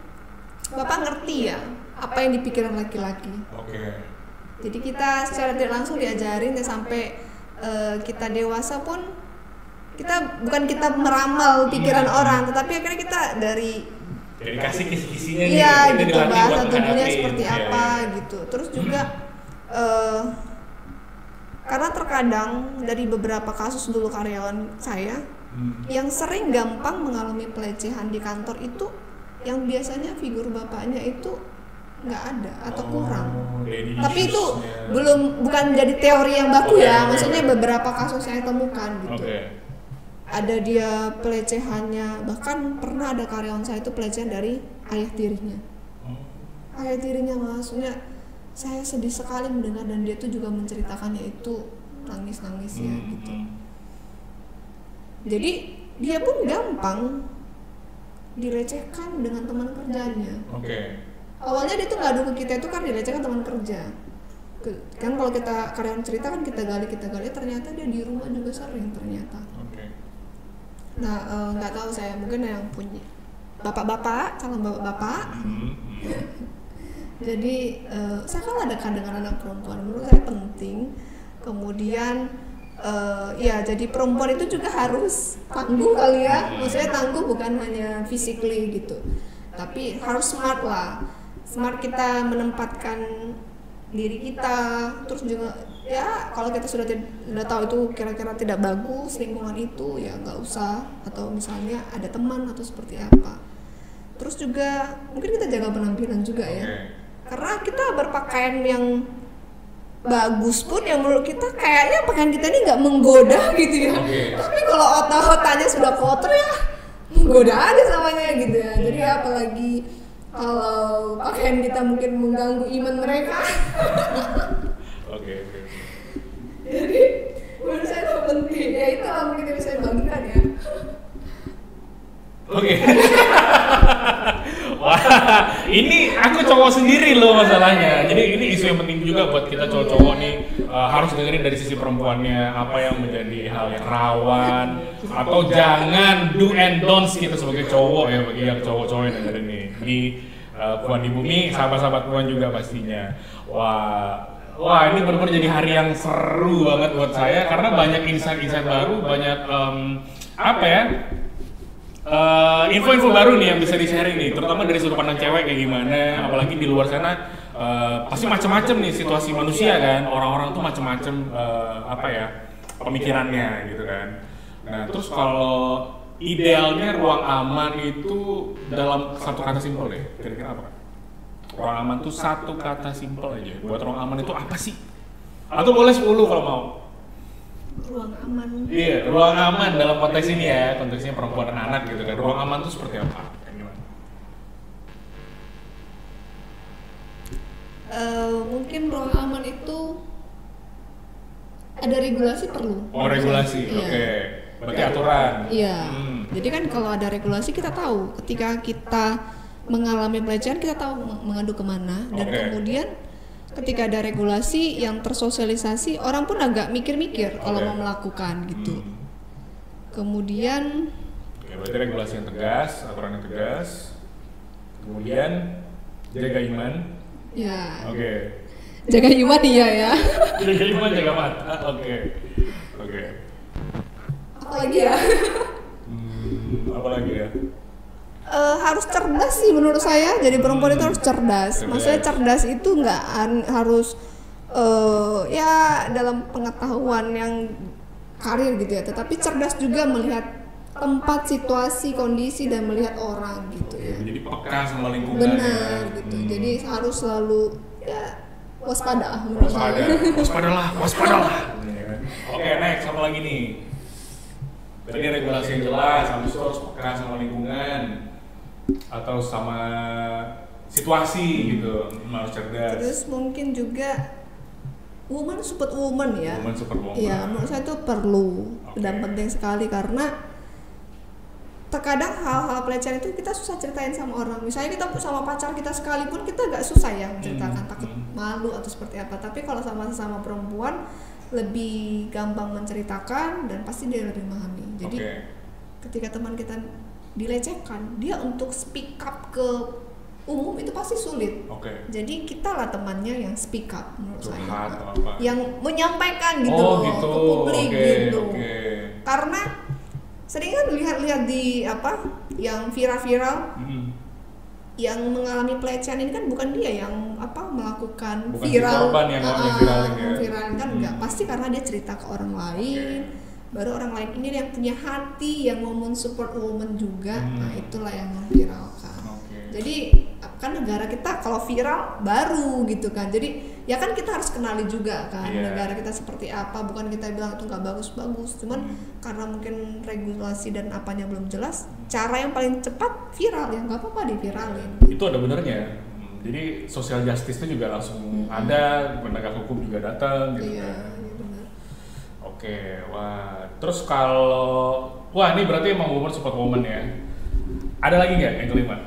bapak ngerti ya apa yang dipikirkan laki-laki. Jadi kita secara tidak langsung diajarin ya, sampai kita dewasa pun bukan kita meramal pikiran orang, tetapi akhirnya kita dari dikasih kisi-kisinya gitu, bahasa tubuhnya seperti apa gitu. Terus juga karena terkadang dari beberapa kasus dulu karyawan saya yang sering gampang mengalami pelecehan di kantor itu yang biasanya figur bapaknya itu nggak ada atau kurang. Tapi itu bukan jadi teori yang baku ya, maksudnya beberapa kasus saya temukan gitu. Ada dia pelecehannya, bahkan pernah ada karyawan saya itu pelecehan dari ayah tirinya. Ayah tirinya, maksudnya saya sedih sekali mendengar, dan dia tuh juga menceritakannya itu nangis-nangis ya gitu. Jadi dia pun gampang dilecehkan dengan teman kerjanya. Awalnya dia tuh ngadu ke kita itu kan dilecehkan teman kerja. Kan kalau kita karyawan cerita kan kita gali, ternyata dia di rumah juga sering ternyata. Nah nggak tahu saya, mungkin yang punya bapak-bapak, calon bapak-bapak. Jadi saya kan ada dengan anak perempuan, menurut saya penting. Kemudian ya jadi perempuan itu juga harus tangguh kali ya, maksudnya tangguh bukan hanya physically gitu, tapi harus smart lah. Smart kita menempatkan diri kita, terus juga ya kalau kita sudah tahu itu kira-kira tidak bagus lingkungan itu ya nggak usah, atau misalnya ada teman atau seperti apa. Terus juga mungkin kita jaga penampilan juga ya. Karena kita berpakaian yang bagus pun yang menurut kita kayaknya pakaian kita ini nggak menggoda gitu ya. Tapi kalau otak-otaknya sudah kotor ya menggoda aja samanya gitu ya. Jadi apalagi kalau pakaian kita mungkin mengganggu iman mereka. Jadi menurut saya itu penting. Ya itu lah mungkin yang bisa bagikan ya. Wah, ini aku cowok sendiri loh masalahnya. Jadi ini isu yang penting juga buat kita cowok-cowok nih, harus dengerin dari sisi perempuannya apa yang menjadi hal yang rawan atau jangan do and don'ts kita sebagai cowok ya, bagi yang cowok-cowok yang dengerin nih di Puan di Bumi, sahabat-sahabat Puan juga pastinya. Wah ini benar-benar jadi hari yang seru banget buat saya karena banyak insight-insight baru, banyak info-info baru nih yang bisa di-sharing nih, terutama dari sudut pandang cewek kayak gimana, apalagi di luar sana pasti macam-macam nih situasi manusia kan, orang-orang tuh macam-macam pemikirannya gitu kan. Nah terus kalau idealnya ruang aman itu dalam satu kata simpel deh, kira-kira apa? Ruang aman tuh satu kata simpel aja, buat ruang aman itu apa sih? Atau boleh 10 kalau mau. Ruang aman. Iya, ruang aman dalam konteks ini ya, konteksnya perempuan dan anak gitu kan. Ruang aman itu seperti apa? Mungkin ruang aman itu ada regulasi perlu. Oh, regulasi. Iya. Oke. Berarti aturan. Iya. Jadi kan kalau ada regulasi kita tahu ketika kita mengalami pelecehan kita tahu mengadu kemana, dan kemudian ketika ada regulasi yang tersosialisasi, orang pun agak mikir-mikir kalau mau melakukan gitu. Kemudian berarti regulasi yang tegas, aturan yang tegas. Kemudian jaga iman. Ya. Jaga iman iya ya. Jaga iman, jaga mata. Oke. Apa apalagi ya? Apalagi ya? Harus cerdas sih menurut saya. Jadi perempuan itu harus cerdas. Maksudnya cerdas itu nggak harus ya dalam pengetahuan yang karir gitu ya, tetapi cerdas juga melihat tempat, situasi, kondisi dan melihat orang gitu ya. Jadi peka sama lingkungan. Benar gitu. Jadi harus selalu ya waspada menurut saya. Waspadalah. Oke, next apa lagi nih? Tadi regulasi yang jelas, habis itu harus peka sama lingkungan atau sama situasi gitu, harus cerdas. Terus mungkin juga woman support woman ya. Woman support woman. Iya, menurut saya itu perlu dan penting sekali karena terkadang hal-hal pelecehan itu kita susah ceritain sama orang. Misalnya kita sama pacar kita sekalipun kita gak susah ya menceritakan, takut malu atau seperti apa. Tapi kalau sama sesama perempuan lebih gampang menceritakan dan pasti dia lebih memahami. Jadi ketika teman kita dilecehkan, dia untuk speak up ke umum itu pasti sulit. Jadi kita lah temannya yang speak up menurut saya. Yang menyampaikan gitu, ke publik gitu. Karena sering kan lihat-lihat di yang viral-viral yang mengalami pelecehan ini kan bukan dia yang melakukan bukan viral, korban yang viralin kan enggak, pasti karena dia cerita ke orang lain, baru orang lain ini yang punya hati yang mau support woman juga, nah itulah yang memviralkan. Jadi kan negara kita kalau viral baru gitu kan, jadi ya kan kita harus kenali juga kan negara kita seperti apa, bukan kita bilang itu nggak bagus-bagus, cuman karena mungkin regulasi dan apanya belum jelas, cara yang paling cepat viral ya nggak apa-apa diviralin. Itu ada benernya, jadi social justice-nya juga langsung ada, penegak hukum juga datang gitu kan. Benar. Wah, terus kalau ini berarti emang woman support woman ya. Ada lagi nggak yang kelima?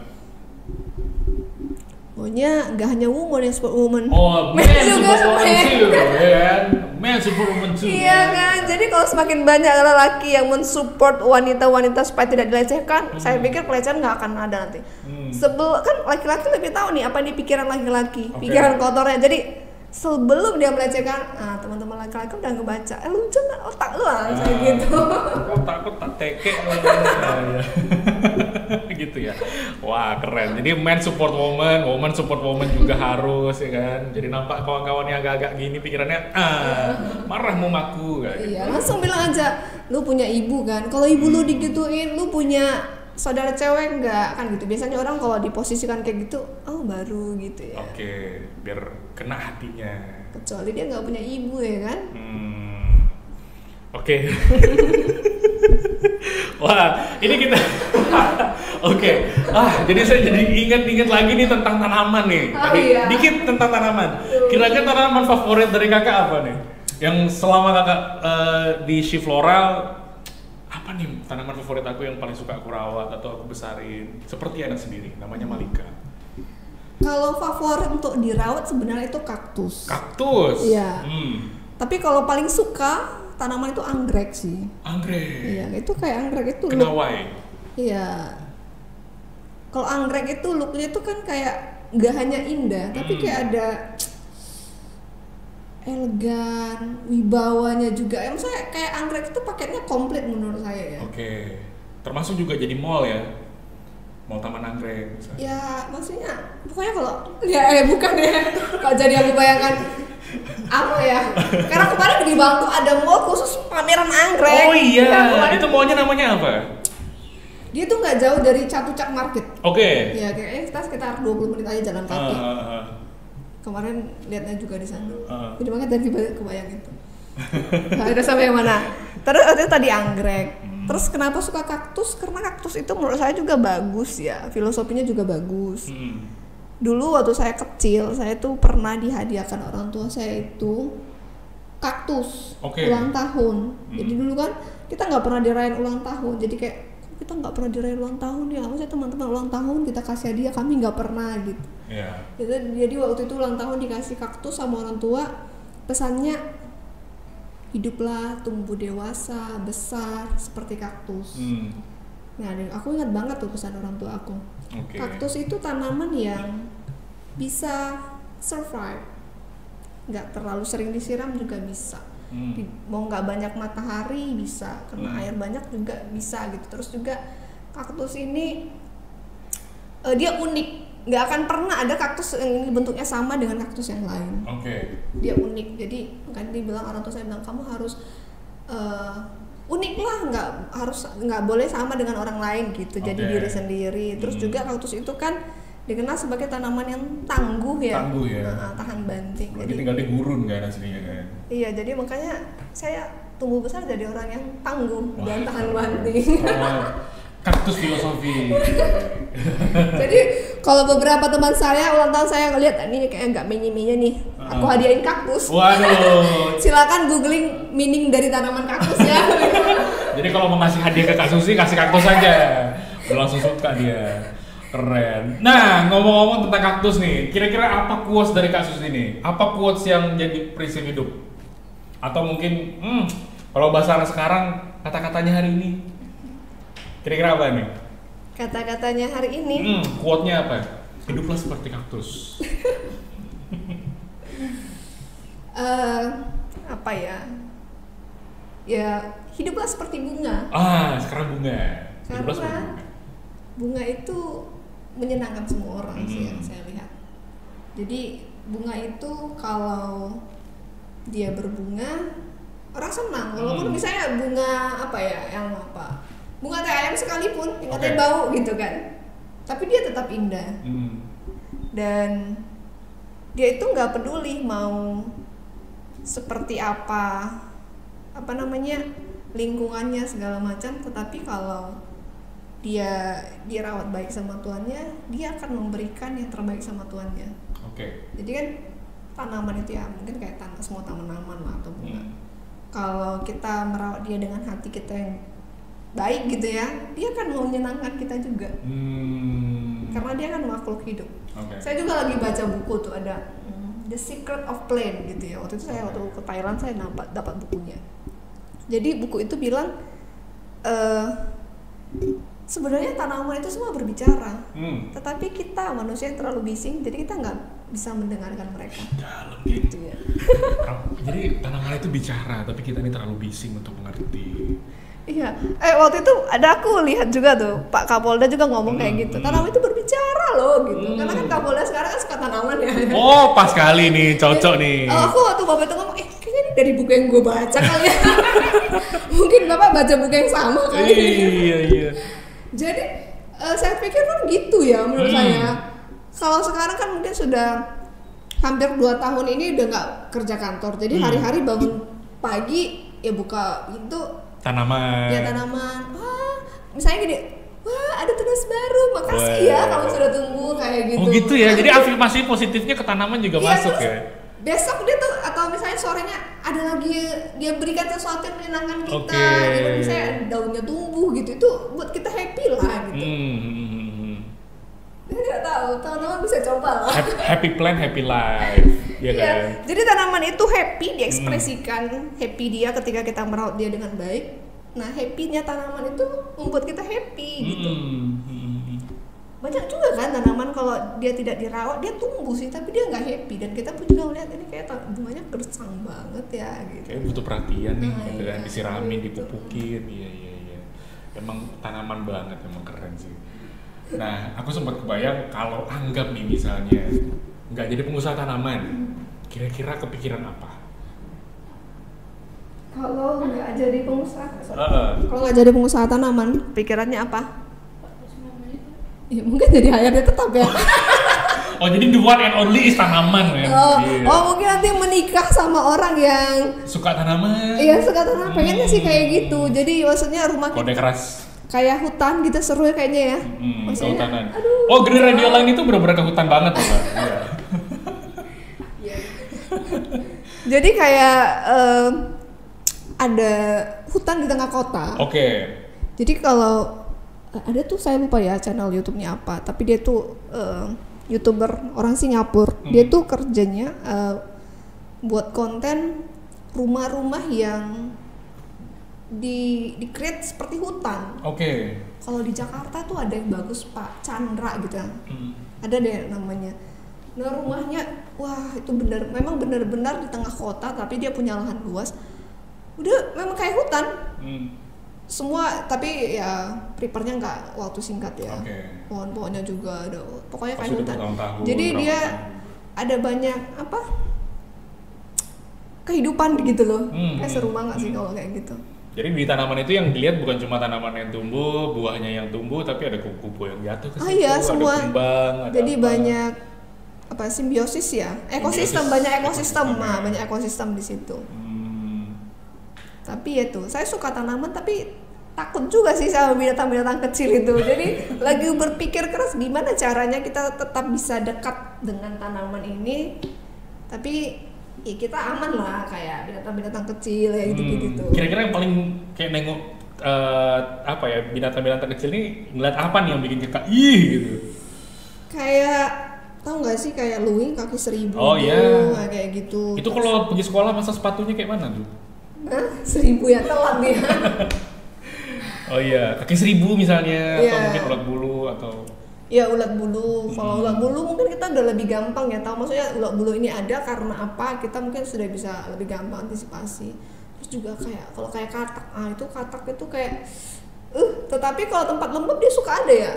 Pokoknya nggak hanya woman yang support woman, men juga support woman too, ya kan? Men support woman too. Iya kan, jadi kalau semakin banyak laki yang mensupport wanita-wanita supaya tidak dilecehkan, saya pikir pelecehan nggak akan ada nanti. Kan laki-laki lebih tahu nih apa di pikiran laki-laki, pikiran kotornya. Jadi sebelum dia melecehkan, teman-teman laki-laki udah ngebaca, lucu nggak otak lu kayak gitu. Otak teke gitu ya. Wah keren. Jadi men support woman, woman support woman juga harus ya kan. Jadi nampak kawan-kawannya agak-agak gini pikirannya, marah mau maku kayak gitu. Iya, langsung bilang aja, lu punya ibu kan. Kalau ibu lu digituin, lu punya saudara cewek enggak kan gitu. Biasanya orang kalau diposisikan kayak gitu, baru gitu ya. Biar kena hatinya. Kecuali dia nggak punya ibu ya kan. Wah, ini kita jadi saya jadi ingat lagi nih tentang tanaman nih. Dikit tentang tanaman. Kira-kira tanaman favorit dari kakak apa nih? Yang selama kakak di She Floral, apa nih tanaman favorit aku yang paling suka aku rawat atau aku besarin? Seperti anak sendiri, namanya Malika. Kalau favorit untuk dirawat sebenarnya itu kaktus. Kaktus? Iya. Tapi kalau paling suka tanaman itu anggrek sih. Anggrek? Iya, itu kayak anggrek itu Kenawai? Iya. Kalau anggrek itu looknya itu kan kayak nggak hanya indah, tapi kayak ada elegan, wibawanya juga. Maksudnya kayak anggrek itu paketnya komplit menurut saya ya. Termasuk juga jadi mall ya? Mall Taman Anggrek misalnya. Ya, maksudnya pokoknya kalau bukan ya. Kalau jadi aku bayangkan apa ya? Karena kemarin di Bangku ada mall khusus pameran anggrek. Oh iya, itu mallnya namanya apa? Dia tuh nggak jauh dari Catucak Market. Ya kayaknya kita sekitar 20 menit aja jalan kaki. Kemarin lihatnya juga di sana. Jadi makanya tadi kebayang itu. Ada sampai yang mana? Terus tadi anggrek. Terus kenapa suka kaktus? Karena kaktus itu menurut saya juga bagus ya. Filosofinya juga bagus. Dulu waktu saya kecil, saya tuh pernah dihadiahkan orang tua saya itu kaktus ulang tahun. Jadi dulu kan kita nggak pernah dirayain ulang tahun. Jadi kayak kita nggak pernah dirayain ulang tahun ya. Maksudnya teman-teman ulang tahun kita kasih hadiah, kami nggak pernah gitu. Jadi waktu itu ulang tahun dikasih kaktus sama orang tua. Pesannya, hiduplah, tumbuh dewasa, besar seperti kaktus. Nah, aku ingat banget tuh pesan orang tua aku. Kaktus itu tanaman yang bisa survive, nggak terlalu sering disiram juga bisa. Mau nggak banyak matahari bisa, kena air banyak juga bisa gitu. Terus juga kaktus ini dia unik, nggak akan pernah ada kaktus yang ini bentuknya sama dengan kaktus yang lain. Dia unik, jadi kan dibilang orang tua saya bilang kamu harus unik lah, nggak boleh sama dengan orang lain gitu. Jadi diri sendiri. Terus juga kaktus itu kan dikenal sebagai tanaman yang tangguh ya. Tahan banting. Jadi tinggal di gurun kan aslinya kan. Iya, jadi makanya saya tumbuh besar jadi orang yang tangguh dan tahan banting. Kaktus filosofi. Jadi kalau beberapa teman saya ulang tahun saya ngeliat ini kayak nggak menye-menye nih, aku hadiahin kaktus. Waduh. Silakan googling meaning dari tanaman kaktus ya. Jadi kalau mau ngasih hadiah ke Kak Susi, kasih kaktus aja. Udah langsung suka dia. Keren. Nah, ngomong-ngomong tentang kaktus nih, kira-kira apa quotes dari Kak Susi nih? Apa quotes yang jadi prinsip hidup? Atau mungkin, kalau bahasa anak sekarang, kata-katanya hari ini? Kira-kira apa nih? Kata-katanya hari ini? Quote-nya apa? Hiduplah seperti kaktus. Apa ya? Ya, hiduplah seperti bunga. Sekarang bunga. Hiduplah seperti bunga. Bunga itu menyenangkan semua orang sih yang saya lihat. Jadi bunga itu kalau dia berbunga orang senang. Walaupun misalnya bunga bunga teh ayam sekalipun yang katanya bau gitu kan, tapi dia tetap indah. Dan dia itu nggak peduli mau seperti apa lingkungannya segala macam, tetapi kalau dia dirawat baik sama tuannya, dia akan memberikan yang terbaik sama tuannya. Jadi kan tanaman itu ya mungkin kayak semua tanaman lah atau bunga. Kalau kita merawat dia dengan hati kita yang baik gitu ya, dia akan mau menyenangkan kita juga. Karena dia kan makhluk hidup. Saya juga lagi baca buku tuh, ada The Secret of Plant gitu ya. Waktu itu saya waktu ke Thailand saya dapat bukunya. Jadi buku itu bilang sebenarnya tanaman itu semua berbicara, tetapi kita manusia yang terlalu bising, jadi kita nggak bisa mendengarkan mereka. Dalam gitu ya. Jadi tanaman itu bicara, tapi kita ini terlalu bising untuk mengerti. Iya, waktu itu ada aku lihat juga tuh Pak Kapolda juga ngomong kayak gitu. Tanaman itu berbicara loh gitu. Karena kan Kapolda sekarang kan suka tanaman ya. Oh, pas kali nih, cocok nih. Aku waktu Bapak itu ngomong, kayaknya ini dari buku yang gue baca kali ya. Mungkin Bapak baca buku yang sama kali. Iya. Jadi saya pikir kan gitu ya menurut saya. Kalau sekarang kan mungkin sudah hampir 2 tahun ini udah nggak kerja kantor. Jadi hari-hari bangun pagi ya buka pintu tanaman. Misalnya gini, ada tunas baru, makasih ya kamu sudah tumbuh kayak gitu. Oh gitu ya. Jadi afirmasi positifnya ke tanaman juga masuk ya. Besok dia tuh atau misalnya sorenya ada lagi dia berikan sesuatu yang menyenangkan kita, gitu. Misalnya daunnya tumbuh gitu, itu buat kita happy lah gitu. Nggak tahu, teman-teman bisa coba lah. Happy plant, happy life. Ya kan? Jadi tanaman itu happy, diekspresikan happy dia ketika kita merawat dia dengan baik. Nah, happy-nya tanaman itu membuat kita happy gitu. Banyak juga kan tanaman kalau dia tidak dirawat dia tumbuh sih, tapi dia nggak happy, dan kita pun juga melihat ini kayak bunganya gersang banget ya gitu. Kayak butuh perhatian nih, gitu kan, disiramin, dipupukin. Iya. Emang tanaman banget, emang keren sih. Nah, aku sempat kebayang kalau anggap nih misalnya nggak jadi pengusaha tanaman, kira-kira kepikiran apa? Kalau nggak jadi pengusaha tanaman, pikirannya apa? Ya, mungkin jadi HRD tetap ya. Oh, jadi the one and only is tanaman ya? Mungkin nanti menikah sama orang yang suka tanaman. Iya, suka tanaman. Pengennya sih kayak gitu. Jadi maksudnya rumah kode keras. Kayak hutan gitu, seru ya kayaknya ya. Maksudnya, kehutanan. Green Radio Line itu benar-benar ke hutan banget tuh, Mbak. Iya. Jadi kayak ada hutan di tengah kota. Jadi kalau ada tuh saya lupa ya channel YouTube-nya apa, tapi dia tuh YouTuber orang Singapura. Dia tuh kerjanya buat konten rumah-rumah yang di create seperti hutan. Kalau di Jakarta tuh ada yang bagus Pak Chandra gitu ya. Ada deh namanya. Nah, rumahnya wah itu memang benar-benar di tengah kota, tapi dia punya lahan luas. udah memang kayak hutan. Semua, tapi ya prepare-nya nggak waktu singkat ya. Pohon-pohonnya juga ada, pokoknya kayak hutan. Jadi dia ada banyak apa kehidupan gitu loh. Kayak seru banget sih kalau kayak gitu. Jadi di tanaman itu yang dilihat bukan cuma tanaman yang tumbuh, buahnya yang tumbuh, tapi ada kupu-kupu yang jatuh ke situ, iya, semua. ada kembang, ada jadi apa. banyak apa simbiosis ya, ekosistem, banyak ekosistem, banyak ekosistem di situ. Tapi ya tuh, saya suka tanaman tapi takut juga sih sama binatang-binatang kecil itu. Jadi lagi berpikir keras gimana caranya kita tetap bisa dekat dengan tanaman ini, tapi ya kita aman lah kayak binatang-binatang kecil ya gitu-gitu. Kira-kira yang paling kayak nengok apa ya, binatang-binatang kecil ini ngeliat apa nih yang bikin kita gitu? Kayak tahu nggak sih kayak luwing kaki 1000 kayak gitu. Itu kalau pergi sekolah masa sepatunya kayak mana tuh? 1000 ya telat dia. Oh iya, kaki 1000 misalnya, atau mungkin ulat bulu atau ya ulat bulu. Kalau ulat bulu mungkin kita udah lebih gampang ya tahu maksudnya ulat bulu ini ada karena apa, kita mungkin sudah bisa lebih gampang antisipasi. Terus juga kayak kalau kayak katak, itu katak itu kayak tetapi kalau tempat lembab dia suka ada ya.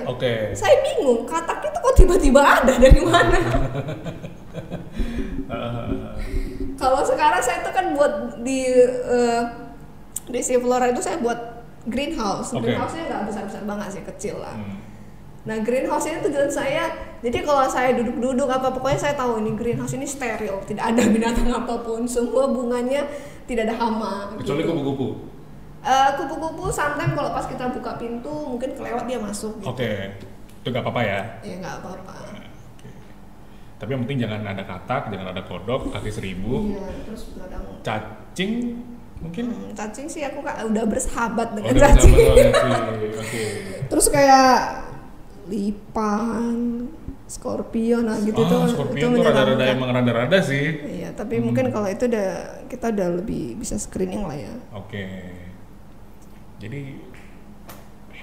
Saya bingung, katak itu kok tiba-tiba ada dari mana? Kalau sekarang saya tuh kan buat di Sivlora itu saya buat greenhouse. Greenhouse-nya nggak besar-besar banget sih, kecil lah. Nah greenhouse ini tujuan saya, jadi kalau saya duduk-duduk apa pokoknya saya tahu ini greenhouse ini steril, tidak ada binatang apapun, semua bunganya tidak ada hama. Kecuali gitu. kupu-kupu. Kupu-kupu sometimes kalau pas kita buka pintu mungkin kelewat dia masuk. Gitu. Itu nggak apa-apa ya? Iya nggak apa-apa. Tapi yang penting jangan ada katak, jangan ada kodok, kaki 1000. Iya, terus kadang cacing mungkin. Cacing sih aku udah bersahabat dengan cacing. Terus kayak lipan, scorpion gitu tuh. Scorpion tuh rada-rada emang rada-rada sih. Iya, tapi mungkin kalau itu kita udah lebih bisa screening lah ya. Jadi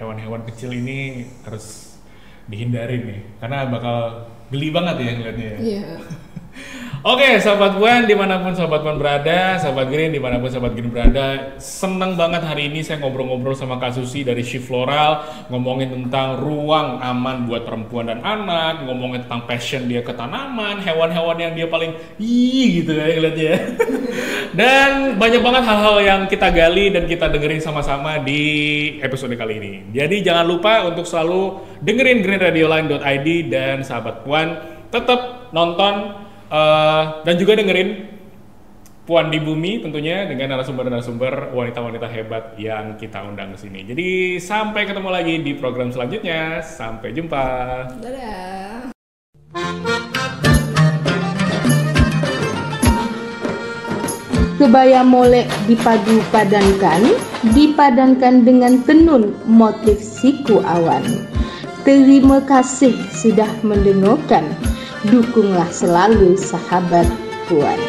hewan-hewan kecil ini harus dihindari nih, karena bakal geli banget ya ngeliatnya ya. Iya. Oke, Sobat Puan dimanapun Sobat Puan berada, Sobat Green dimanapun Sobat Green berada, seneng banget hari ini saya ngobrol-ngobrol sama Kak Susi dari Sivlora, ngomongin tentang ruang aman buat perempuan dan anak, ngomongin tentang passion dia ke tanaman, hewan-hewan yang dia paling gitu ya ngeliatnya. Dan banyak banget hal-hal yang kita gali dan kita dengerin sama-sama di episode kali ini. Jadi jangan lupa untuk selalu dengerin greenradioline.id dan Sahabat Puan tetap nonton dan juga dengerin Puan di Bumi tentunya dengan narasumber-narasumber wanita-wanita hebat yang kita undang ke sini. Jadi sampai ketemu lagi di program selanjutnya. Sampai jumpa. Dadah. Kebaya molek dipadankan dengan tenun motif siku awan. Terima kasih sudah mendengarkan. Dukunglah selalu Sahabat Puan.